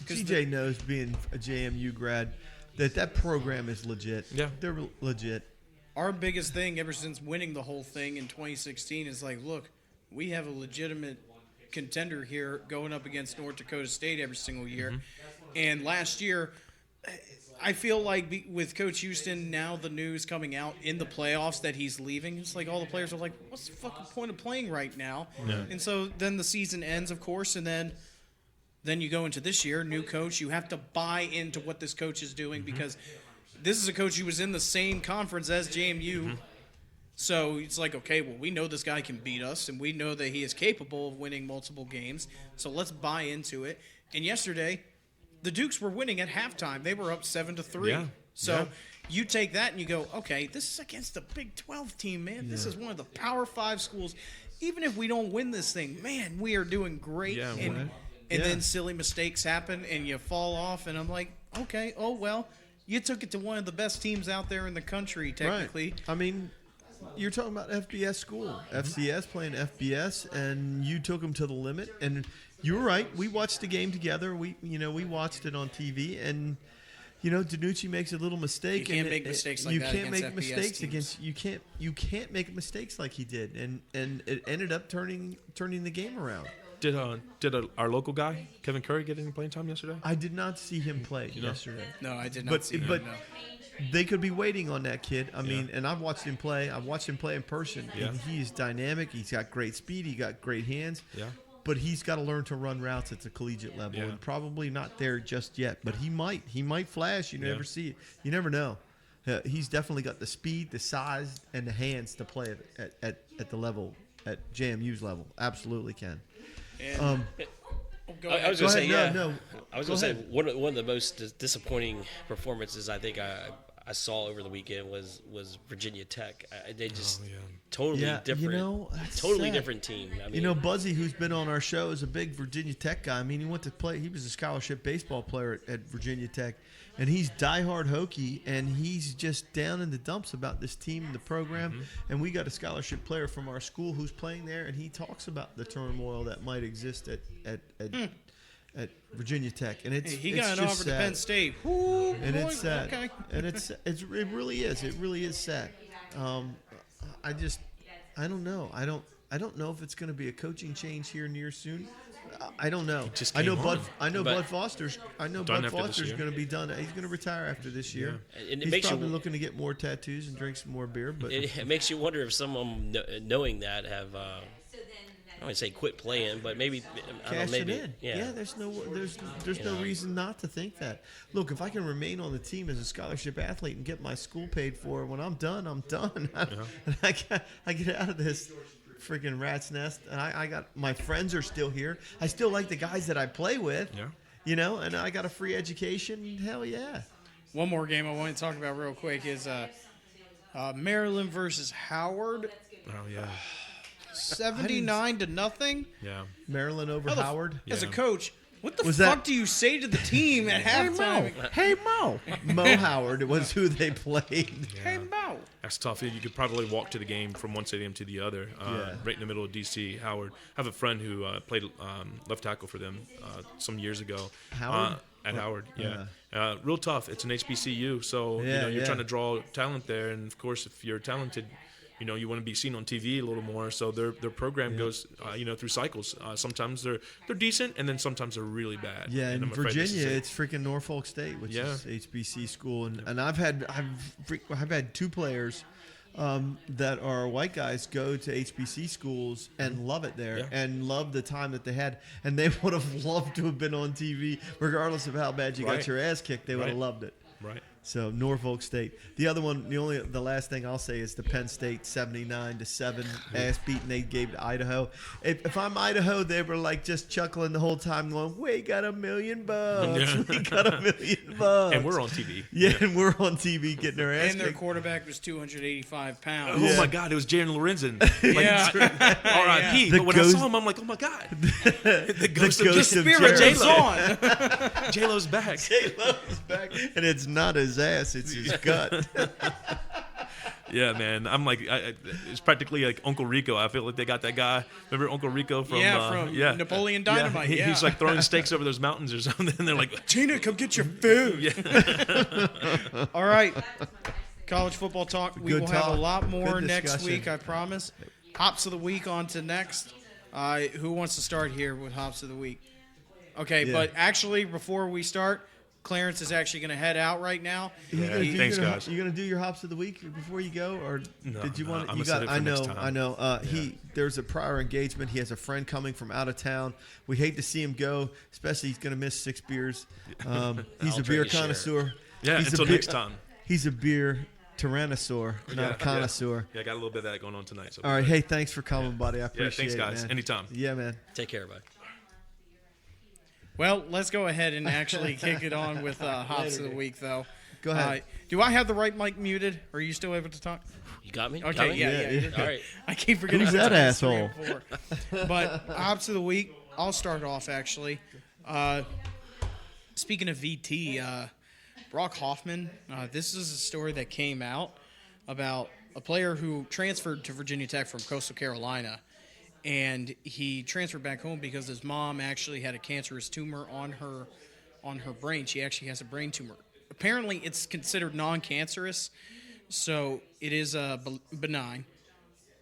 TJ knows, being a JMU grad, that program is legit. Yeah. They're legit. our biggest thing ever since winning the whole thing in 2016 is like, look, we have a legitimate contender here going up against North Dakota State every single year. And last year, I feel like with Coach Houston, now the news coming out in the playoffs that he's leaving, it's like all the players are like, what's the fucking point of playing right now? Yeah. And so then the season ends, of course, and then you go into this year, new coach. You have to buy into what this coach is doing because this is a coach who was in the same conference as JMU. So it's like, okay, well, we know this guy can beat us, and we know that he is capable of winning multiple games. So let's buy into it. And yesterday, the Dukes were winning at halftime. They were up 7-3. Yeah. So you take that and you go, okay, this is against a Big 12 team, man. This is one of the Power 5 schools. Even if we don't win this thing, man, we are doing great. Yeah, And then silly mistakes happen, and you fall off. And I'm like, okay, oh, well, you took it to one of the best teams out there in the country, technically. Right. I mean, you're talking about FBS school, FCS playing FBS, and you took them to the limit. And you were right. We watched the game together. We watched it on TV, and Danucci makes a little mistake. You can't make mistakes like you that can't against make FBS mistakes teams. against you can't make mistakes like he did, and it ended up turning the game around. Did our local guy Kevin Curry get any playing time yesterday? I did not see him play yesterday. No, I did not But see him. but no. they could be waiting on that kid. I mean, and I've watched him play. I've watched him play in person. Yeah. And he is dynamic. He's got great speed. He got great hands. Yeah. But he's got to learn to run routes at the collegiate level, Yeah. and probably not there just yet. But he might. He might flash. You never see it. You never know. He's definitely got the speed, the size, and the hands to play at the level, at JMU's level. Absolutely can. And, go I ahead. was going to say, No. I was Go going to say ahead. one of the most disappointing performances I think I saw over the weekend was Virginia Tech. They just totally different, that's totally sad. different team. I mean, Buzzy, who's been on our show, is a big Virginia Tech guy. I mean, he went to play. He was a scholarship baseball player at Virginia Tech, and he's diehard Hokie, and he's just down in the dumps about this team and the program. And we got a scholarship player from our school who's playing there, and he talks about the turmoil that might exist at Virginia Tech, and he it's got an just offer to sad. Penn State. Ooh, And boy, it's sad. Okay. And it really is sad. I don't know. I don't know if it's going to be a coaching change here near soon. I don't know. just I know came on. Bud Foster's. I know Done Bud after this Foster's year. going to be done. He's going to retire after this year. And it He's makes you- probably looking to get more tattoos and drink some more beer. But it makes you wonder if some of them, knowing that, have I don't want to say quit playing, but maybe I don't cash know, it maybe in. yeah. There's no reason not to think that. Look, if I can remain on the team as a scholarship athlete and get my school paid for, when I'm done, I'm done. And I get out of this freaking rat's nest, and I got my friends are still here. I still like the guys that I play with. Yeah. And I got a free education. Hell yeah. One more game I want to talk about real quick is Maryland versus Howard. Oh yeah. 79-0. Yeah. Maryland over How the f- Howard. As a Yeah. coach, what the Was fuck that- do you say to the team at halftime? Hey Mo. Mo Howard was who they played. Hey, Mo. That's tough. You could probably walk to the game from one stadium to the other, right in the middle of D.C. Howard. I have a friend who played left tackle for them some years ago. Howard? At Howard, yeah. Real tough. It's an HBCU, so Yeah, you're yeah. trying to draw talent there, and of course, if you're talented, you want to be seen on TV a little more. So their program goes, through cycles. Sometimes they're decent, and then sometimes they're really bad. Yeah, and in I'm afraid to Virginia, say- it's freaking Norfolk State, which Yeah. is HBC school, and I've had two players that are white guys go to HBC schools and love it there, Yeah. and love the time that they had, and they would have loved to have been on TV, regardless of how bad you got Right. your ass kicked. They would have Right. loved it. right. So Norfolk State. The other one, the last thing I'll say is the Penn State 79-7 ass beating they gave to Idaho. If I'm Idaho, they were like just chuckling the whole time, going, "We got $1 million bucks. Yeah. We got $1 million bucks." And we're on TV. Yeah, and we're on TV getting our ass And their kicked. quarterback was 285 pounds. Oh Yeah. my God! It was Jaren Lorenzen. Yeah. R.I.P. The But when ghost- I saw him, I'm like, oh my God! The ghost of ghost J- of Spirit Jared. lives on. J-Lo's back. J-Lo's back. And it's not his ass, it's his gut. Yeah, man. I'm like, it's practically like Uncle Rico. I feel like they got that guy. Remember Uncle Rico from Napoleon Dynamite. Yeah, He's like throwing steaks over those mountains or something. And they're like, Tina, come get your food. yeah. All right. College football talk. We Good will have a talk. lot more Good next discussion. week, I promise. Hops of the week on to next. Who wants to start here with Hops of the week? Okay, Yeah. but actually, before we start, Clarence is actually going to head out right now. Thanks, guys. You gonna do your hops of the week before you go, or No, did you no, want? I'm You gonna set it for I next know. time. I know. There's a prior engagement. He has a friend coming from out of town. We hate to see him go, especially he's gonna miss 6 beers. He's I'll a drink beer a share. connoisseur. Yeah, He's a until beer- next time. He's a beer tyrannosaur, not a connoisseur. Yeah, I got a little bit of that going on tonight. So All right, hey, thanks for coming, buddy. I Yeah, appreciate thanks, guys. it, man. Anytime. Yeah, man. Take care, bud. Well, let's go ahead and actually kick it on with Hops of the week, though. Go ahead. Do I have the right mic muted? Are you still able to talk? You got me? Okay, Got me? yeah. Yeah. you're All right. I keep forgetting. Who's that sometimes it's 3 asshole? and 4. But Hops of the week, I'll start off actually. Speaking of VT, Brock Hoffman, this is a story that came out about a player who transferred to Virginia Tech from Coastal Carolina. And he transferred back home because his mom actually had a cancerous tumor on her brain. She actually has a brain tumor. Apparently, it's considered non-cancerous, so it is benign.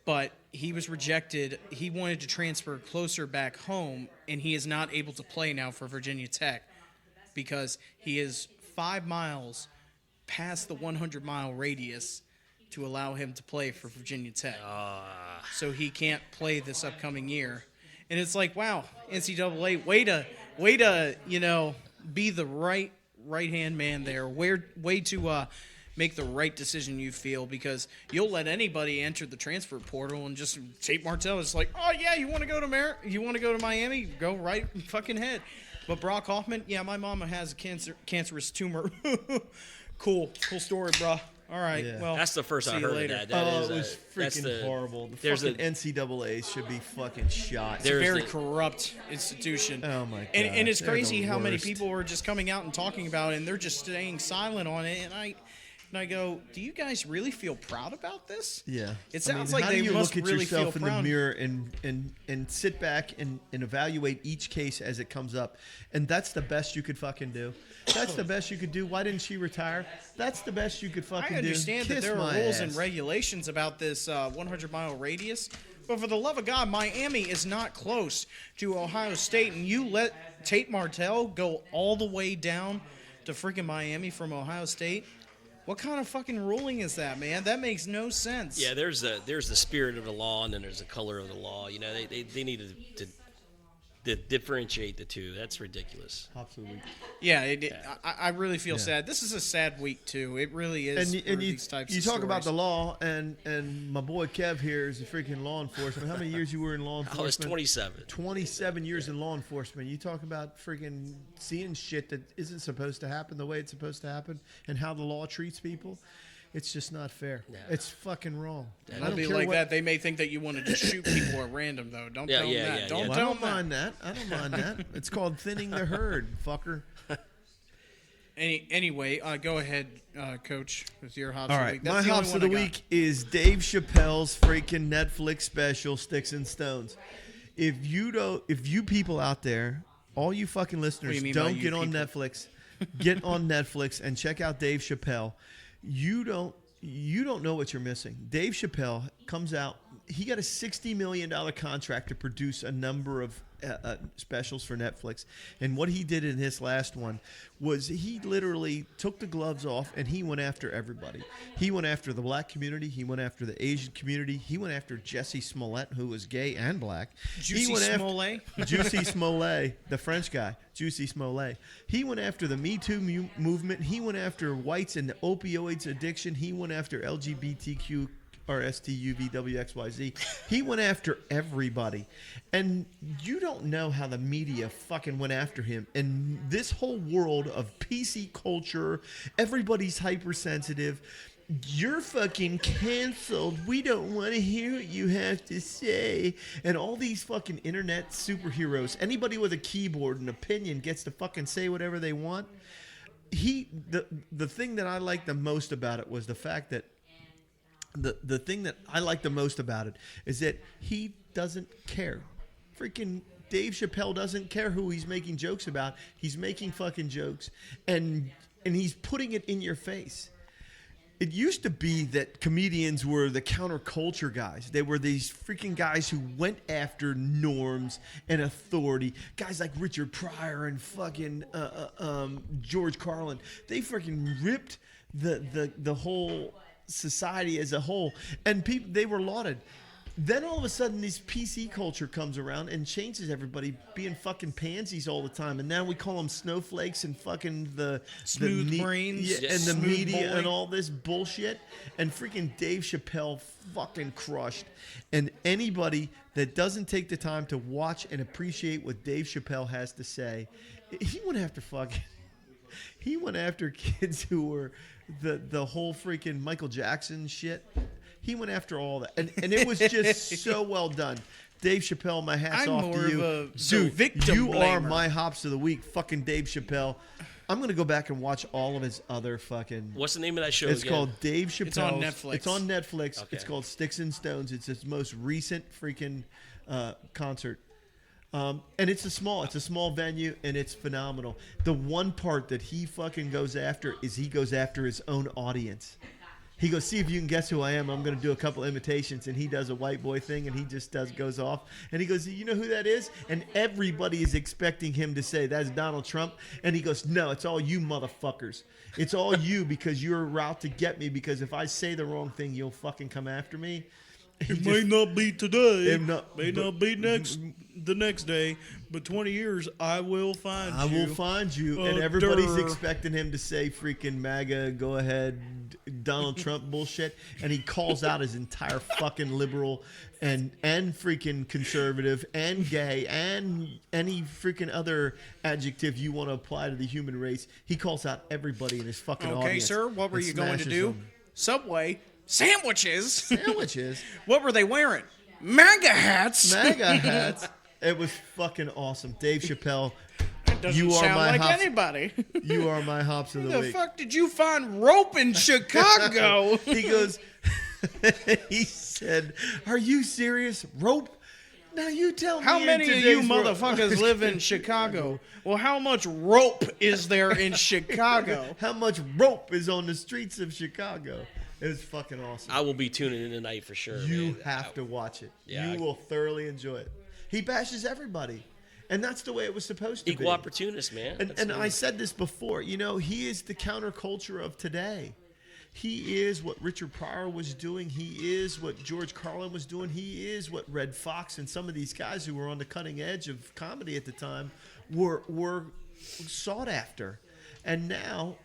But he was rejected. He wanted to transfer closer back home, and he is not able to play now for Virginia Tech because he is 5 miles past the 100-mile radius to allow him to play for Virginia Tech. So he can't play this upcoming year. And it's like, wow, NCAA, way to be the right-hand man there. Way to make the right decision, you feel, because you'll let anybody enter the transfer portal and just Tate Martell is like, oh yeah, you want to go to Miami? Go right fucking ahead. But Brock Hoffman, yeah, my mama has a cancerous tumor. Cool story, bro. All right, Yeah. well, That's the first see I you heard later. of that. It was That's freaking horrible. The there's fucking NCAA should be fucking shot. It's a There's very the- corrupt institution. Oh, my God. And it's They're crazy the how many worst. people are just coming out and talking about it, and they're just staying silent on it. And I go, do you guys really feel proud about this? Yeah. It sounds I mean, like how they do you must look at really yourself feel in the proud. mirror and sit back and evaluate each case as it comes up. And that's the best you could fucking do. That's the best you could do. Why didn't she retire? That's the best you could fucking I do. understand that Kiss there are my rules ass. and regulations about this 100-mile radius, but for the love of God, Miami is not close to Ohio State, and you let Tate Martell go all the way down to freaking Miami from Ohio State? What kind of fucking ruling is that, man? That makes no sense. Yeah, there's the spirit of the law, and then there's the color of the law. You know, they need to differentiate the two. That's ridiculous. Absolutely. Yeah, I really feel sad. This is a sad week too. It really is. And for these types you of talk about the stories. law, and my boy Kev here is a freaking law enforcement. How many years you were in law enforcement? I was 27. 27 years in law enforcement. You talk about freaking seeing shit that isn't supposed to happen the way it's supposed to happen, and how the law treats people. It's just not fair. No. It's fucking wrong. I Don't don't be care like what- that. They may think that you want to just shoot people at random, though. Don't Yeah, tell them yeah, that. yeah, Don't yeah. I tell don't them that. mind that. I don't mind that. It's called thinning the herd, fucker. Anyway, go ahead, Coach, with your hops All of the right, week. my That's the only hops of one the I got. week is Dave Chappelle's freaking Netflix special, Sticks and Stones. If you people out there, all you fucking listeners, mean by don't you get on people? Netflix, get on Netflix and check out Dave Chappelle. You don't know what you're missing. Dave Chappelle comes out. He got a $60 million contract to produce a number of specials for Netflix. And what he did in his last one was he literally took the gloves off and he went after everybody. He went after the black community. He went after the Asian community. He went after Jesse Smollett, who was gay and black. Juicy he went Smollett? Juicy Smollett, the French guy, Juicy Smollett. He went after the Me Too movement. He went after whites and opioids addiction. He went after LGBTQ or STUVWXYZ. He went after everybody. And you don't know how the media fucking went after him. And this whole world of PC culture, everybody's hypersensitive. You're fucking canceled. We don't want to hear what you have to say. And all these fucking internet superheroes, anybody with a keyboard and opinion gets to fucking say whatever they want. The thing that I liked the most about it was the fact that the thing that I like the most about it is that he doesn't care. Freaking Dave Chappelle doesn't care who he's making jokes about. He's making fucking jokes, and he's putting it in your face. It used to be that comedians were the counterculture guys. They were these freaking guys who went after norms and authority. Guys like Richard Pryor and fucking George Carlin. They freaking ripped the whole society as a whole, and people, they were lauded. Then all of a sudden, this PC culture comes around and changes everybody being fucking pansies all the time, and now we call them snowflakes and fucking the Smooth brains, and the smooth media boy. and all this bullshit. And freaking Dave Chappelle fucking crushed. And anybody that doesn't take the time to watch and appreciate what Dave Chappelle has to say, he went after fucking. He went after kids who were the whole freaking Michael Jackson shit. He went after all that, and it was just so well done. Dave Chappelle, my hat's I'm off more to you. of a Dude, victim you are blamer. my hops of the week. Fucking Dave Chappelle. I'm going to go back and watch all of his other fucking... What's the name of that show It's again? called Dave Chappelle. It's on Netflix. It's on Netflix. Okay. It's called Sticks and Stones. It's his most recent freaking concert. And it's a small venue, and it's phenomenal. The one part that he fucking goes after is he goes after his own audience. He goes, see if you can guess who I am. I'm going to do a couple imitations. And he does a white boy thing, and he just goes off. And he goes, you know who that is? And everybody is expecting him to say, that's Donald Trump. And he goes, no, it's all you motherfuckers. It's all you because you're out to get me. Because if I say the wrong thing, you'll fucking come after me. It may not be today, It may not be the next day, but 20 years, I will find I you. will find you. And everybody's Durr. expecting him to say freaking MAGA, go ahead, Donald Trump bullshit. And he calls out his entire fucking liberal and freaking conservative and gay and any freaking other adjective you want to apply to the human race. He calls out everybody in his fucking Okay, audience. sir, what were and you going to smashes do? them. Subway sandwiches. Sandwiches. What were they wearing? MAGA hats. MAGA hats. It was fucking awesome. Dave Chappelle, Doesn't you are sound my like hops. anybody. You are my hops of Who the the week. fuck did you find rope in Chicago? He goes, he said, are you serious? Rope? Now you tell me. How in many of you today's world- motherfuckers live in Chicago? Well, how much rope is there in Chicago? How much rope is on the streets of Chicago? It was fucking awesome. I will be tuning in tonight for sure. You man. have to watch it. Yeah, You will thoroughly enjoy it. He bashes everybody. And that's the way it was supposed to be. Equal opportunist, man. And I said this before, you know, he is the counterculture of today. He is what Richard Pryor was doing. He is what George Carlin was doing. He is what Red Fox and some of these guys who were on the cutting edge of comedy at the time were sought after. And now,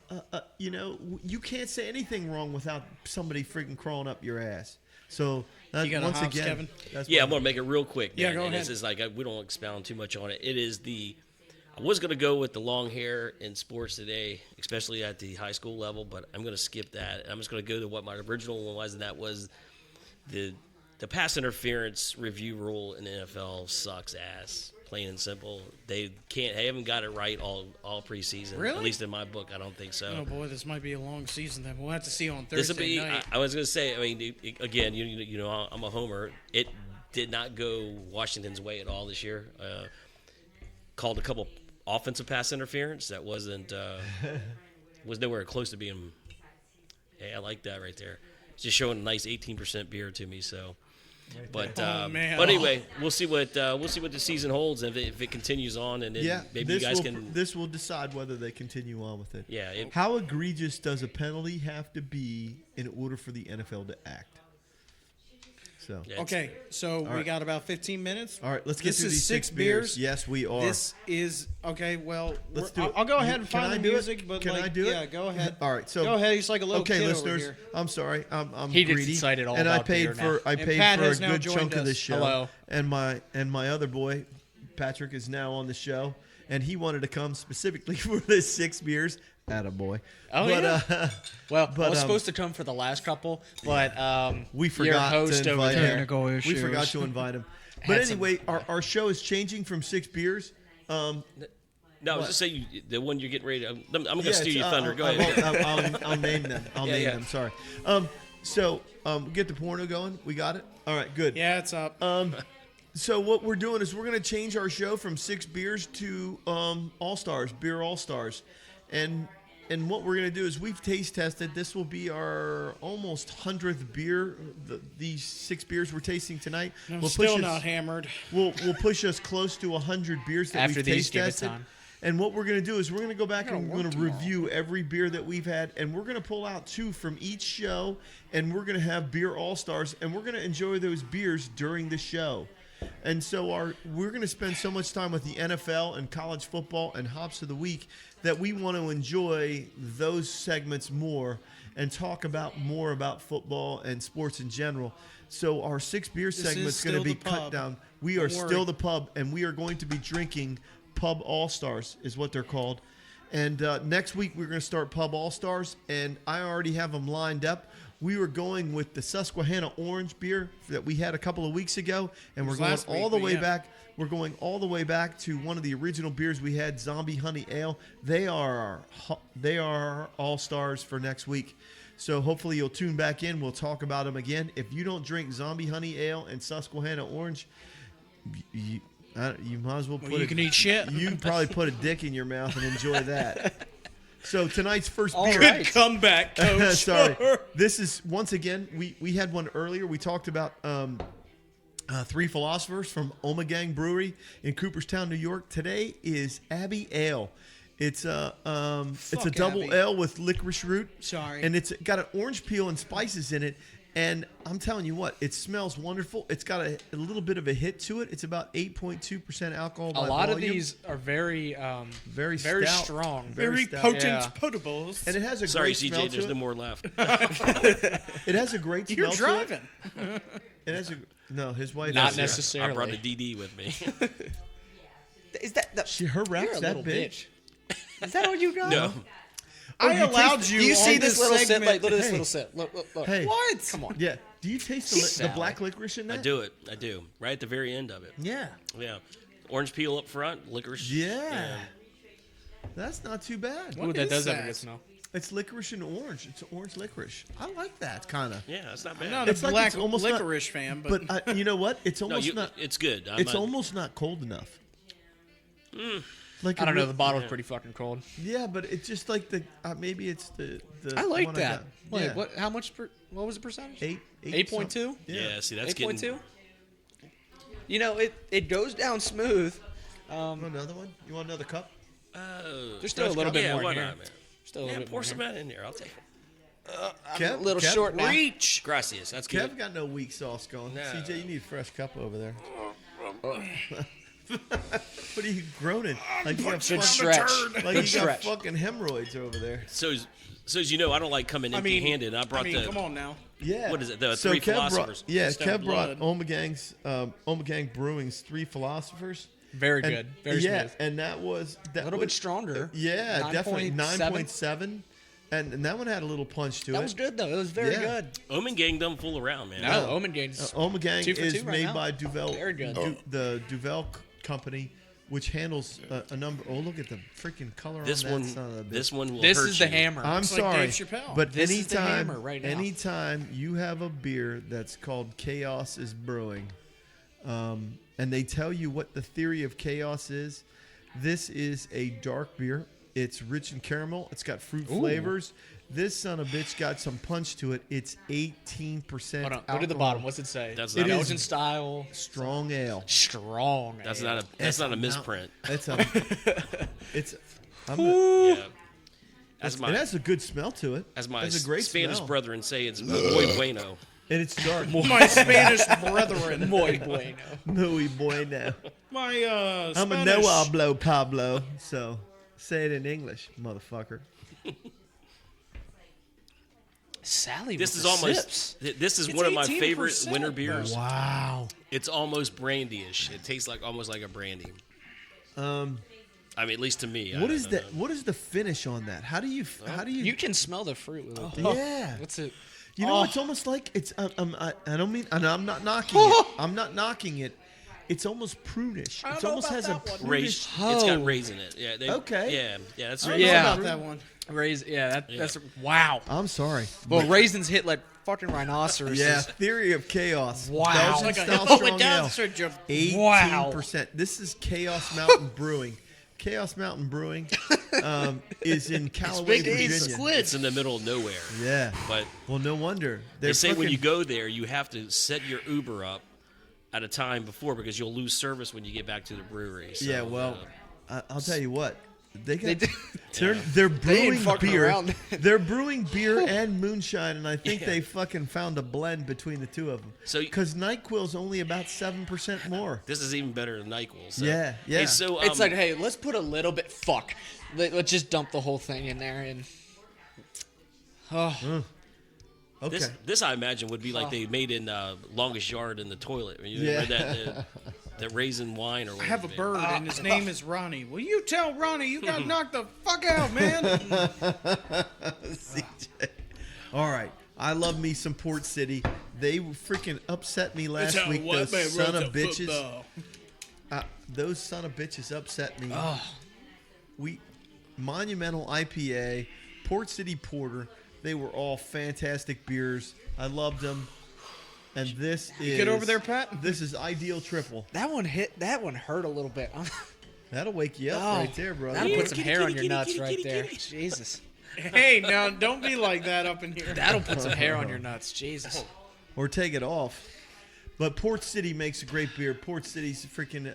you know, you can't say anything wrong without somebody freaking crawling up your ass. So You got a once hops, again, Kevin? that's Yeah, my- I'm gonna make it real quick. Yeah, man. go And ahead. This is like we don't expound too much on it. It is I was gonna go with the long hair in sports today, especially at the high school level, but I'm gonna skip that. I'm just gonna go to what my original one was, and that was the pass interference review rule in the NFL sucks ass. Plain and simple. They haven't got it right all preseason. Really? At least in my book, I don't think so. Oh boy, this might be a long season. Then we'll have to see on This will Thursday be. night. I was going to say. I mean, again, you know, I'm a homer. It did not go Washington's way at all this year. Called a couple offensive pass interference that was nowhere close to being. Hey, I like that right there. It's just showing a nice 18% beer to me. So, but Oh, man. but anyway, we'll see what the season holds, and if it continues on, and then Yeah, maybe you this guys will, can. This will decide whether they continue on with it. Yeah. How egregious does a penalty have to be in order for the NFL to act? So, Yeah, Okay, so we right. got about 15 minutes. all right, let's get This through is these six beers. Yes, we are. This is okay. Well, Let's do it. I'll go ahead and Can find I the do it? music, but Can like, I do it? yeah, go ahead. All right, so go ahead. He's like a little okay, kid listeners. over here. I'm sorry. I'm He gets greedy, excited all and I about paid beer for now. I And paid Pat for a has now good joined chunk of the us. show. Hello. And my other boy, Patrick, is now on the show, and he wanted to come specifically for the 6 beers. Attaboy. Oh, but, yeah. Well, but, I was supposed to come for the last couple, but we your forgot host to over invite there. him. Technical We issues. forgot to invite him. But Had some- anyway, our show is changing from 6 beers. No, I was just saying the one you're getting ready to. I'm going to Yeah, steal it's, your thunder. Go ahead. I'll name them. I'll Yeah, name yeah. them. Sorry. So get the porno going. We got it. All right, good. Yeah, it's up. So what we're doing is we're going to change our show from 6 beers to All Stars, Beer All Stars, and what we're going to do is we've taste tested. This will be our almost 100th beer. These 6 beers we're tasting tonight. I'm will still push not us, hammered. Will push us close to 100 beers that After we've these, taste give it tested. time. And what we're going to do is we're going to go back I gotta and we're work going to tomorrow. review every beer that we've had, and we're going to pull out 2 from each show, and we're going to have Beer All Stars, and we're going to enjoy those beers during the show. And so we're going to spend so much time with the NFL and college football and Hops of the Week that we want to enjoy those segments more and talk more about football and sports in general. So our 6 beer segment is going to still be the cut pub. down. We are Don't worry. still the pub, and we are going to be drinking Pub All Stars is what they're called. And next week we're going to start Pub All Stars, and I already have them lined up. We were going with the Susquehanna Orange beer that we had a couple of weeks ago, and we're was going last all week, the but way yeah. back. We're going all the way back to one of the original beers we had, Zombie Honey Ale. They are our All Stars for next week. So hopefully you'll tune back in. We'll talk about them again. If you don't drink Zombie Honey Ale and Susquehanna Orange, you might as well put you can eat shit. You can probably put a dick in your mouth and enjoy that. So tonight's first All beer. right. Good comeback, coach. Sorry. This is, once again, we had one earlier. We talked about 3 Philosophers from Omegang Brewery in Cooperstown, New York. Today is Abbey Ale. It's a double Abbey. ale with licorice root. Sorry. And it's got an orange peel and spices in it. And I'm telling you what, it smells wonderful. It's got a little bit of a hit to it. It's about 8.2% alcohol by A lot of volume. these are very Very very stout. strong. Very stout. potent Yeah. potables. And it has a Sorry, great smell CJ, to there's it. no more left. It has a great You're smell to driving. it. It has a no. His wife. Not has it. necessarily. I brought a DD with me. Is that the, Her you're rap's a that little big. bitch. Is that all you got? No. I you allowed taste- you. Do you on see this little sip? segment. Like, look at this Hey. little sip. Look. Hey. What? Come on. Yeah. Do you taste the Sally. black licorice in that? I do it. I do. Right at the very end of it. Yeah. Yeah. Orange peel up front, licorice. Yeah. That's not too bad. Ooh, What that is does have a that? good smell. It's licorice and orange. It's orange licorice. I like that kind of. Yeah, that's not bad. I'm not It's a like black it's almost not- licorice fan, but, But you know what? It's no, almost not. it's good. It's almost not cold enough. Like I don't know. The bottle. bottle's pretty fucking cold. Yeah, but it's just like the maybe it's the. I like one that. got. Wait, Yeah. what? How much? What was the percentage? 8.2. 8.2. Yeah, see, that's 8.2. getting. You know, it goes down smooth. Want another one? You want another cup? There's still a little bit yeah, more why in here. not, man? Still a Yeah, little bit pour more some in out in there. I'll take it. here. I'm a little short now. reach. Gracias. That's Kev good. got no weak sauce going. No. CJ, you need a fresh cup over there. What are you groaning? Like you got Good fucking, stretch. like Good you got stretch. fucking hemorrhoids over there. So as you know, I don't like coming I mean, empty-handed. I brought the. come on now. Yeah. What is it, the so Three Kev Philosophers? Brought, yeah, Just Kev have brought blood. Omegang Brewing's 3 Philosophers. Very And- good. Very yeah, smooth. and that was A little bit stronger. Yeah, definitely 9.7. 9.7, and that one had a little punch to That it. was good though. It was very Yeah. good. Omen Gang don't fool around, man. No, Omen Games. Omegang 2 for is 2 right made now. by Duvel, Very good. the Duvel company, which handles a number. Oh, look at the freaking color This on that one, son of a bitch. this one will This hurt is the you. hammer. I'm It's like sorry, Dave Chappelle. but This is the anytime, hammer right now. anytime you have a beer that's called Chaos is Brewing, and they tell you what the theory of chaos is, this is a dark beer. It's rich in caramel. It's got fruit flavors. This son of a bitch got some punch to it. It's 18% Hold on. alcohol. Go to the bottom. What's it say? That's It not, is- Belgian style. Strong ale. Strong. that's ale. not a that's not a misprint. It's a. It's. I'm a, Yeah. As it my has a good smell to it. as my It's a great Spanish smell. brethren say, it's muy bueno. And it's dark. My Spanish brethren. Muy bueno. Muy bueno. My I'm a Spanish. no hablo Pablo. So say it in English, motherfucker. Sally. This with is the almost sips. this is It's one of my 18%, favorite winter beers. Wow. It's almost brandy-ish. It tastes like almost like a brandy. I mean, at least to me. What is that? What is the finish on that? How do you? You can smell the fruit with it. Yeah. What's it? You know, it's almost like it's. I don't mean. And I'm not knocking it. I'm not knocking it. it's almost prunish. I don't It know almost about has a that one. prunish. It's got raisin in it. Yeah. Okay. Yeah. That's I don't know Yeah. about that one. That's wow. I'm sorry. Well, raisins hit like fucking rhinoceroses. Yeah, theory of chaos. Wow. Belgian Like style Oh, strong it does. ale. Sir Jim. 18%. This is Chaos Mountain Brewing. Chaos Mountain Brewing is in Callaway, Virginia. It's in the middle of nowhere. Yeah. But Well, no wonder. they say when you go there, you have to set your Uber up at a time before because you'll lose service when you get back to the brewery. So, Yeah, well, I'll tell you what. They're ain't brewing fucking beer. around. They're brewing beer and moonshine, and I think they fucking found a blend between the two of them. So- because NyQuil's only about 7% more. this is even better than NyQuil. So. Yeah. Hey, so It's like, hey, let's put a little bit. Fuck. Let's just dump the whole thing in there and. Oh, Okay. This I imagine would be like they made in Longest Yard in the toilet. You Yeah. read that raisin wine or I whatever. have a bird, and his name is Ronnie. Will you tell Ronnie you got knocked the fuck out, man? CJ. All right. I love me some Port City. They freaking upset me last week. Those son of bitches. Those son of bitches upset me. Monumental IPA, Port City Porter. They were all fantastic beers. I loved them. And this is Get over there, Pat. This is Ideal Triple. that one hit. That one hurt a little bit. That'll wake you up right there, brother. That'll put some hair on your nuts right there. Jesus. Hey, now don't be like that up in here. That'll put some hair on your nuts. Jesus. Or take it off. But Port City makes a great beer. Port City's a freaking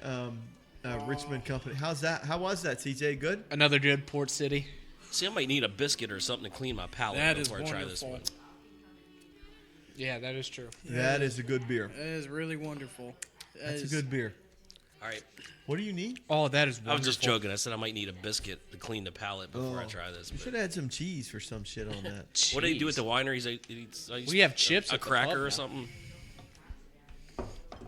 Richmond company. How's that? How was that, CJ? Good? Another good Port City. See, I might need a biscuit or something to clean my palate That is before I try this one. wonderful. Yeah, that is true. That is a good beer. That is really wonderful. That's a good beer. All right. What do you need? Oh, that is wonderful. I was just joking. I said I might need a biscuit to clean the palate before I try this. You but- should have had some cheese for some shit on that. What do they do at Jeez. the wineries? We have chips a at the cracker pub or now. something.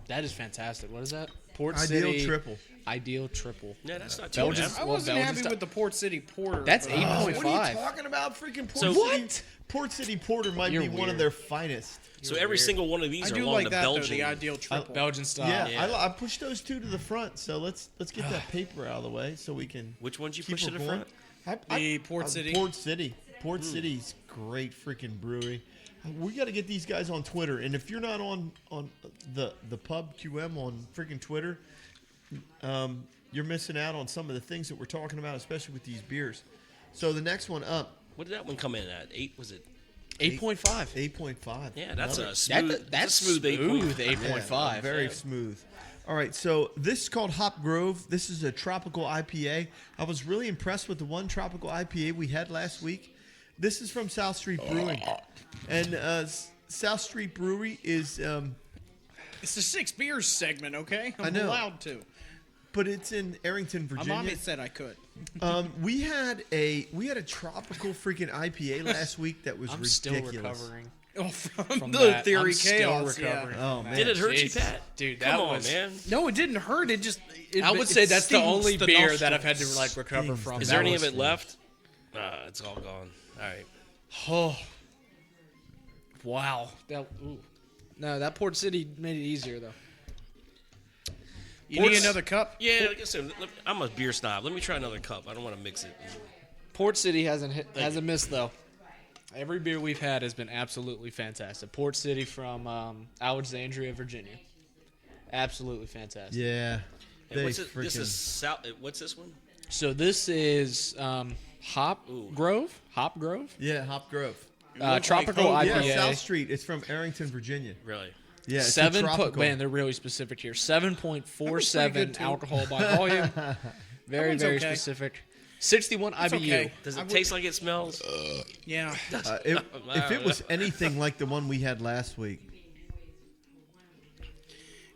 That is fantastic. What is that? Port Ideal City Triple. Ideal Triple. Yeah, that's not too Belgian- bad. I Well, wasn't Belgian happy style- with the Port City Porter. That's but- 8.5. What are you talking about? Freaking Port So- City. What? Port City Porter might You're be one of weird. their finest. So every single one of these I are do along like the that, though, Belgian. the Ideal Triple. Belgian style. Yeah, yeah. I pushed those two to the front, so let's get that paper out of the way so we can. Which ones you keep push to her the going. front? The Port City. Port City. Port City's great freaking brewery. We got to get these guys on Twitter, and if you're not on the Pub QM on freaking Twitter, you're missing out on some of the things that we're talking about, especially with these beers. So the next one up, What did that one come in at? 8 was it? 8.5. 8.5. Yeah, that's Love a it. smooth. That's smooth 8.5. 8.5. Yeah, very smooth. All right, so this is called Hop Grove. This is a tropical IPA. I was really impressed with the one tropical IPA we had last week. This is from South Street Brewing. And South Street Brewery is, It's the 6 beers segment, okay? I'm I know. allowed to. but it's in Arrington, My Virginia. mommy said I could. We had a tropical freaking IPA last week that was I'm ridiculous. still recovering Oh, from, from the that. theory I'm still chaos. recovering. Oh, from man. that. Did it hurt Jesus. you, Pat? Dude, Come that on, was. man. No, it didn't hurt. It just. I would it say that's the stings only the beer that I've had to nostrils. like recover Stings from. the Is That there any was- of it left? It's all gone. All right. Oh, wow. That, ooh. No, that Port City made it easier though. You need another cup? Yeah, like I said, I'm a beer snob. Let me try another cup. I don't want to mix it. Port City hasn't missed though. Every beer we've had has been absolutely fantastic. Port City from Alexandria, Virginia, absolutely fantastic. Yeah. And They what's it, this freaking- is South. What's this one? So this is Hop Grove. Hop Grove. Yeah, Hop Grove. Tropical Hop. Yeah, IPA. South Street. It's from Arrington, Virginia. Really? Yeah, it's a 7 tropical. man, they're really specific here. That was pretty 7.47 good, too. alcohol by volume. Very, one's very okay. specific. 61 IBU. okay. Does I it would- taste like it smells? Yeah. If it was anything like the one we had last week,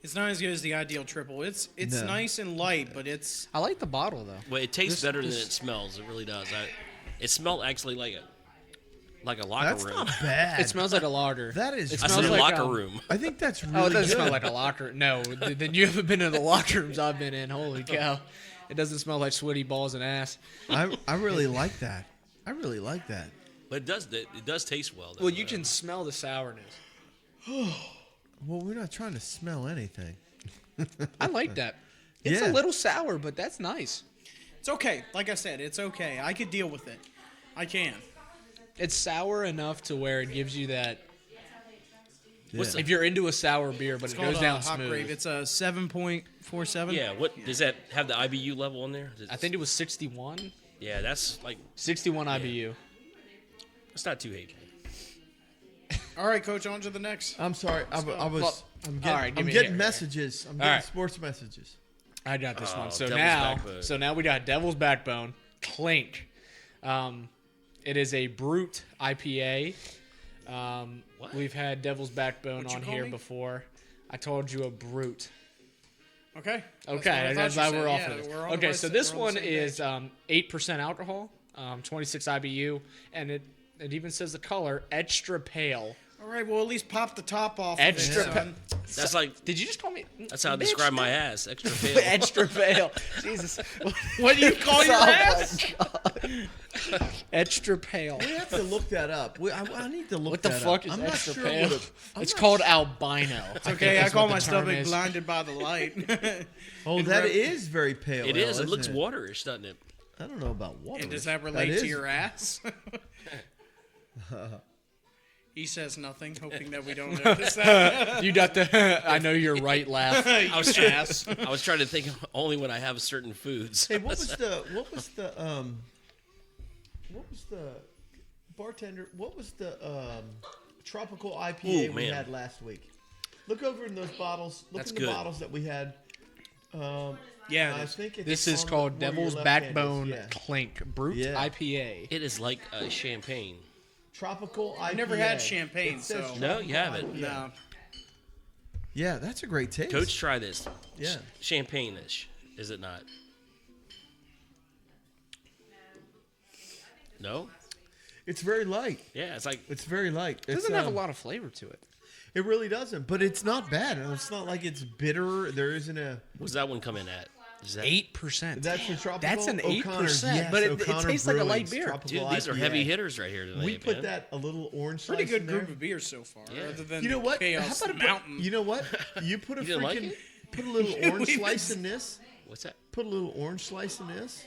It's not as good as the Ideal Triple. It's No. nice and light, but it's. I like the bottle though. Well, it tastes This- better than this- it smells. It really does. It smelled actually like a locker that's room. not bad. It smells like a lager. That is- It I smells said like locker room. I think that's really Oh, it doesn't good. smell like a locker. No, then you haven't been in the locker rooms I've been in. Holy cow! It doesn't smell like sweaty balls and ass. I really like that. I really like that. But it does taste well. Though. Well, you can smell the sourness. Well, we're not trying to smell anything. I like that. It's Yeah. a little sour, but that's nice. It's okay. Like I said, it's okay. I could deal with it. I can. It's sour enough to where it gives you that. Yeah. If you're into a sour beer, but It's it called goes down hot smooth. grape. It's a 7.47. Yeah, what does that have the IBU level on there? I think it was 61. Yeah, that's like 61 IBU. it's not too hateful. All right, Coach. On to the next. I'm sorry. I'm getting, all right, give I'm me getting here. messages. I'm All getting right. sports messages. I got this one. So Devil's now, Backbone. we got Devil's Backbone, Clink. It is a Brute IPA. What? We've had Devil's Backbone What'd you on call here me? before. I told you a Brute. Okay. Okay, that's why we're off of this. We're on Okay, the so right- this we're on the one same is page. 8% alcohol, 26 IBU, and it even says the color extra pale. All right. Well, at least pop the top off. Extra Of it, son. That's like Did you just call me? that's how I bitch? describe my ass. Extra pale. Extra pale. Jesus. What do you call your ass? Extra pale. We have to look that up. I need to look What the that fuck up. is I'm not extra sure pale? what I'm It's not called su- albino. Okay, I call my stomach blinded by the light. Oh, that is very pale. It ale, is. It isn't looks waterish, doesn't it? I don't know about water. And does that relate to your ass? He says nothing, hoping that we don't notice that. You got the I know you're right laugh. I was trying to think of only when I have certain foods. Hey, what was the bartender? What was the tropical IPA Ooh, we man. had last week? Look over in those bottles. Look That's in the good. bottles that we had. Yeah, I think it's This is on called where your Devil's left hand is. Backbone Yeah. Clink Brute Yeah. IPA. It is like champagne. Tropical IPA. I've never had champagne, It says so- No, you haven't. IPA. no. Yeah, that's a great taste. Coach, try this. Yeah. Champagne-ish, is it not? No? It's very light. Yeah, it's like It's very light. It doesn't have a lot of flavor to it. It really doesn't, but it's not bad. It's not like it's bitter. There isn't a. what's that one come in at? Is that 8%. That's the tropical. That's an O'Connor's, 8%, yes, but it O'Connor tastes like a light Brewing's beer. tropical Dude, these are IPA. heavy hitters right here today. We put man. that a little orange Pretty slice good in group there. of beers so far, Yeah. other than You know what? Chaos How about Mountain. you know what? You put a You didn't like freaking it? put a little orange We slice in this. What's that? Put a little orange slice in this,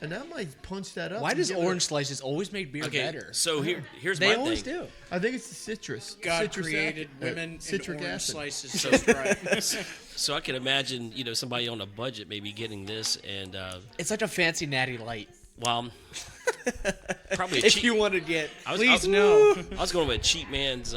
and that might punch that up. Why and does give it a- orange slices always make beer Okay, better? so here's They my always thing. do. I think it's the citrus. God citrus created acid, women citric and orange acid. slices just right. So I can imagine, somebody on a budget maybe getting this and It's like a fancy natty light. well, probably a If cheap. you want to get, Please no. I was going with a cheap man's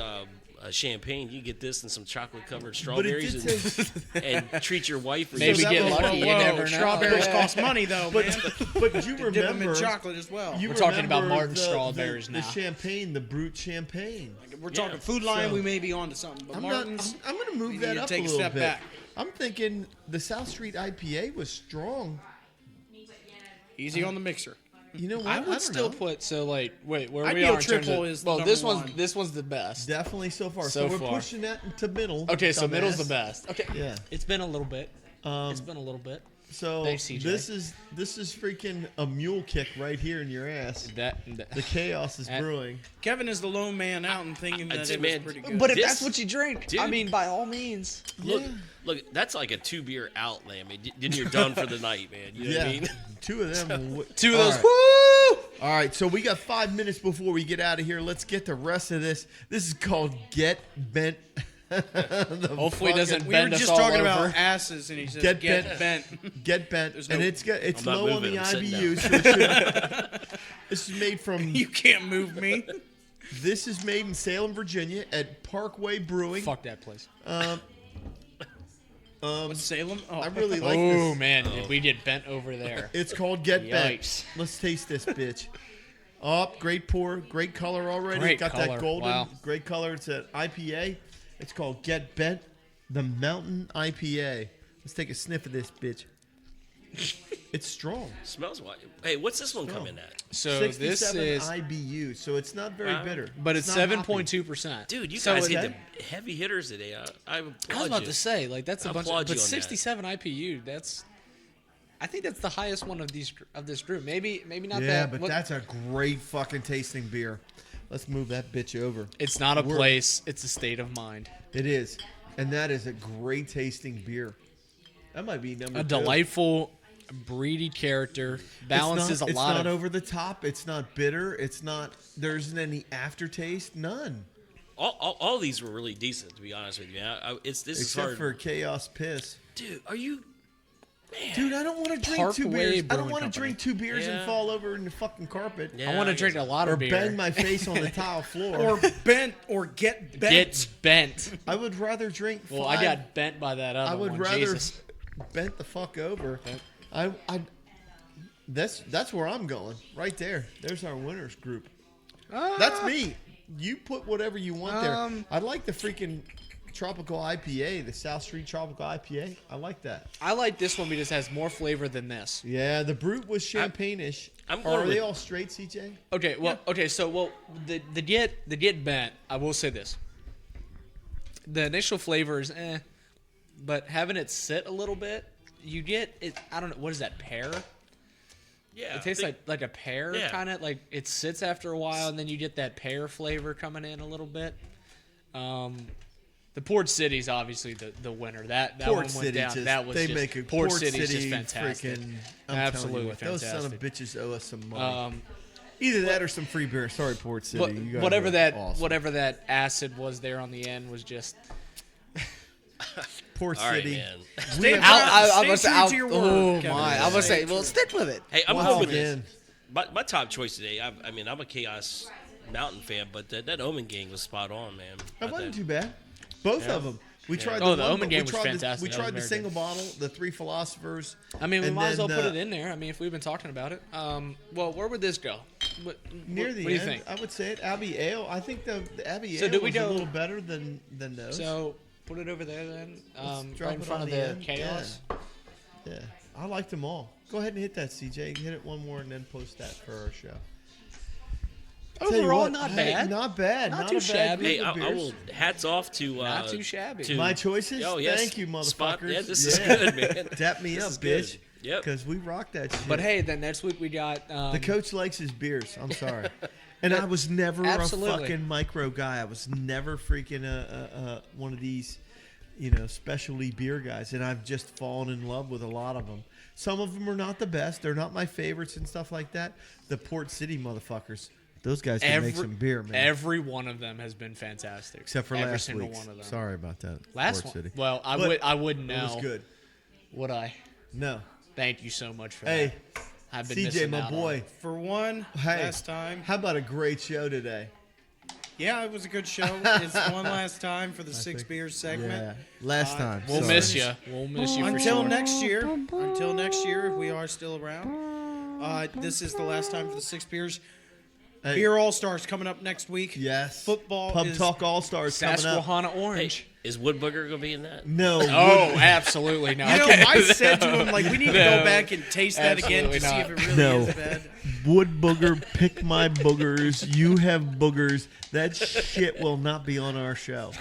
champagne. You get this and some chocolate covered But it strawberries did say, and treat your wife. Or maybe your- get was- lucky. You Whoa, never know. strawberries Yeah. cost money though, man. but you Dip them in remember. chocolate as well. You We're talking about remember Martin strawberries the now. champagne, the brute champagne. We're talking Food Lion. So- We may be on to something, but I'm Martin's. going to we move need that to up take a a little step bit. back. I'm thinking the South Street IPA was strong. Easy on the mixer. You know what? I would don't still know. put wait, where we Ideal are in terms triple of, is the well, number this one. this one's the best. Definitely so far. So So we're far. pushing that into middle. Okay, so middle's the dumbass. best. Okay, Yeah. it's been a little bit. It's been a little bit. So Thanks, CJ. this is freaking a mule kick right here in your ass. That The chaos is At- brewing. Kevin is the lone man out and thinking that it was man, pretty good. but if This- that's what you drink, I Dude. mean, by all means. Look, that's like a 2 beer outlay. I mean, then you're done for the night, man. You know what I mean? Two of them. Two of All those. right. Woo! All right, so we got 5 minutes before we get out of here. Let's get the rest of this. This is called Get Bent. Hopefully, it doesn't we were bend us just all talking over. about asses, and he says Get get, bent. bent. Get Bent, There's and no- it's I'm not low on moving, the I'm sitting IBU. So this is made from. You can't move me. This is made in Salem, Virginia, at Parkway Brewing. Fuck that place. What's Salem? Oh, I really like Oh this. man, did we get bent over there? It's called Get Bent. Yikes. Let's taste this bitch. Oh, great pour, great color already. Great Got color, that golden, wow. great color. It's an IPA. It's called Get Bent, the Mountain IPA. Let's take a sniff of this bitch. It's strong. Smells white. Hey, what's this one come in at? So this 67 is, IBU, so it's not very bitter. but it's not hoppy. 7.2%. Dude, you So guys it- hit the heavy hitters today. I applaud I was about you. to say, like that's a I bunch, applaud of, you but on that. 67 IPU. I think that's the highest one of this group. Maybe not Yeah, that. but what- that's a great fucking tasting beer. Let's move that bitch over. It's not a We're- place. It's a state of mind. It is, and that is a great tasting beer. That might be number A 2. delightful, breedy character. Balances a lot It's not of. over the top. It's not bitter. It's not. There isn't any aftertaste. None. All these were really decent, to be honest with you. This is Except hard. for Chaos Piss. Dude, are you? Dude, I don't want to drink 2 Parkway beers. I don't Brewing want to Company. drink 2 beers and Yeah. fall over in the fucking carpet. Yeah, I want to guess drink a lot Or of beer. bang my face on the tile floor. Or get bent. Get bent. I would rather drink 5. Well, I got bent by that other I would one. rather Jesus. bent the fuck over. That's where I'm going. Right there. There's our winners group. That's me. You put whatever you want there. I like the freaking tropical IPA, the South Street Tropical IPA. I like that. I like this one because it has more flavor than this. Yeah, the Brute was champagne-ish. I'm Or going are they with- all straight, CJ? Okay, well, the get bent. I will say this: the initial flavor is but having it sit a little bit, you get it. I don't know what is that, pear? Yeah, It tastes like a pear, Yeah. kind of like it sits after a while, and then you get that pear flavor coming in a little bit. The Port City's obviously the winner. That Port one went City down. just, That was they just, make a Port City's just City fantastic. freaking, I'm Absolutely telling you, what, those son of fantastic. bitches owe us some money. Um, Either that or some free beer. Sorry, Port City. but You guys whatever are that awesome. whatever that acid was there on the end was just. Port All right, City. man. Stay have- true to your word, Oh Kevin. my! I was say, well, stick with it. Hey, I'm Wow, going with man. this. My top choice today. I mean, I'm a Chaos Mountain fan, but that Omen Gang was spot on, man. That wasn't too bad. Both of them. We tried Oh, the the one, Omen but game we was tried fantastic. We That tried the was very single bottle, the 3 philosophers. I mean, we and might as well then, put it in there. I mean, if we've been talking about it. Well, where would this go? Near the what do end, you think? I would say it. Abbey Ale. I think the Abbey So Ale do we was a go- little better than those. So put it over there then, drop right in it front on of the the end. chaos. Yeah, I liked them all. Go ahead and hit that, CJ. Hit it one more and then post that for our show. Tell you Overall, what, not hey, bad. Not bad. Not Not too a bad shabby. group Hey, of I beers. will. Hats off to. Not too shabby. to- My choices? Oh, yes. Thank you, motherfuckers. Spot- yeah, this is good, man. Tap me This up, is good. bitch. Yep. Because we rock that shit. But hey, then next week we got the coach likes his beers. I'm sorry. And I was never Absolutely. a fucking micro guy. I was never freaking one of these, specialty beer guys. And I've just fallen in love with a lot of them. Some of them are not the best. They're not my favorites and stuff like that. The Port City motherfuckers. Those guys can make some beer, man. Every one of them has been fantastic. Except for every last single week's. one of them. Sorry about that. Last Port one. City. Well, But I wouldn't know. It was good. Would I? No. Thank you so much for Hey, that. I've been CJ, missing my out boy. For one, Hey, last time. How about a great show today? Yeah, it was a good show. It's one last time for the Six think- Beers segment. Yeah. Last time. We'll Sorry. miss you. We'll miss you for Until sure. next year. Until next year, if we are still around. This is the last time for the Six Beers. Hey, Beer All Stars coming up next week. Yes. Football Pub is Talk All Stars coming up. Susquehanna Hey, Orange. is Woodbugger gonna be in that? No. Oh, absolutely not. You know, I said to him, like, we need to No, go back and taste that again to absolutely see not. if it really No. is bad. Wood booger, pick my boogers. You have boogers. That shit will not be on our show.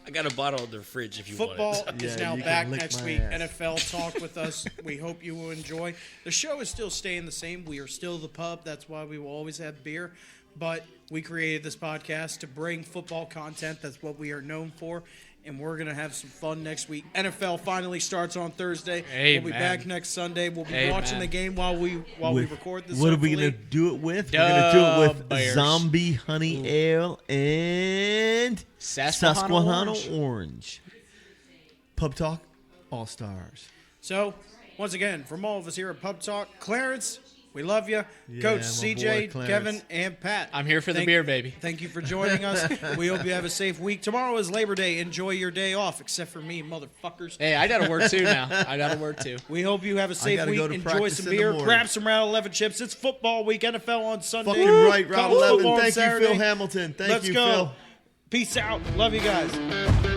I got a bottle in the fridge if you Football want it. is Yeah, now you can back lick next my week. ass. NFL talk with us. We hope you will enjoy. The show is still staying the same. We are still the pub. That's why we will always have beer. But we created this podcast to bring football content. That's what we are known for. And we're going to have some fun next week. NFL finally starts on Thursday. Amen. We'll be back next Sunday. We'll be Amen. watching the game while we record this. What are we hopefully. going to do it with? We're going to do it with Bears. Zombie Honey Ale and Susquehanna Orange. Pub Talk All Stars. So, once again, from all of us here at Pub Talk, Clarence, we love you. Yeah, Coach my CJ, boy, Clarence. Kevin, and Pat. I'm here for the beer, baby. Thank you for joining us. We hope you have a safe week. Tomorrow is Labor Day. Enjoy your day off, except for me, motherfuckers. Hey, I got to work too now. I got to work too. We hope you have a safe gotta week. go to Enjoy practice some in the beer. morning. Grab some Route 11 chips. It's football week. NFL on Sunday. Fucking right, Route College 11. football on Thank you, Saturday. Phil Hamilton. Thank Let's you, go. Phil. Peace out. Love you guys.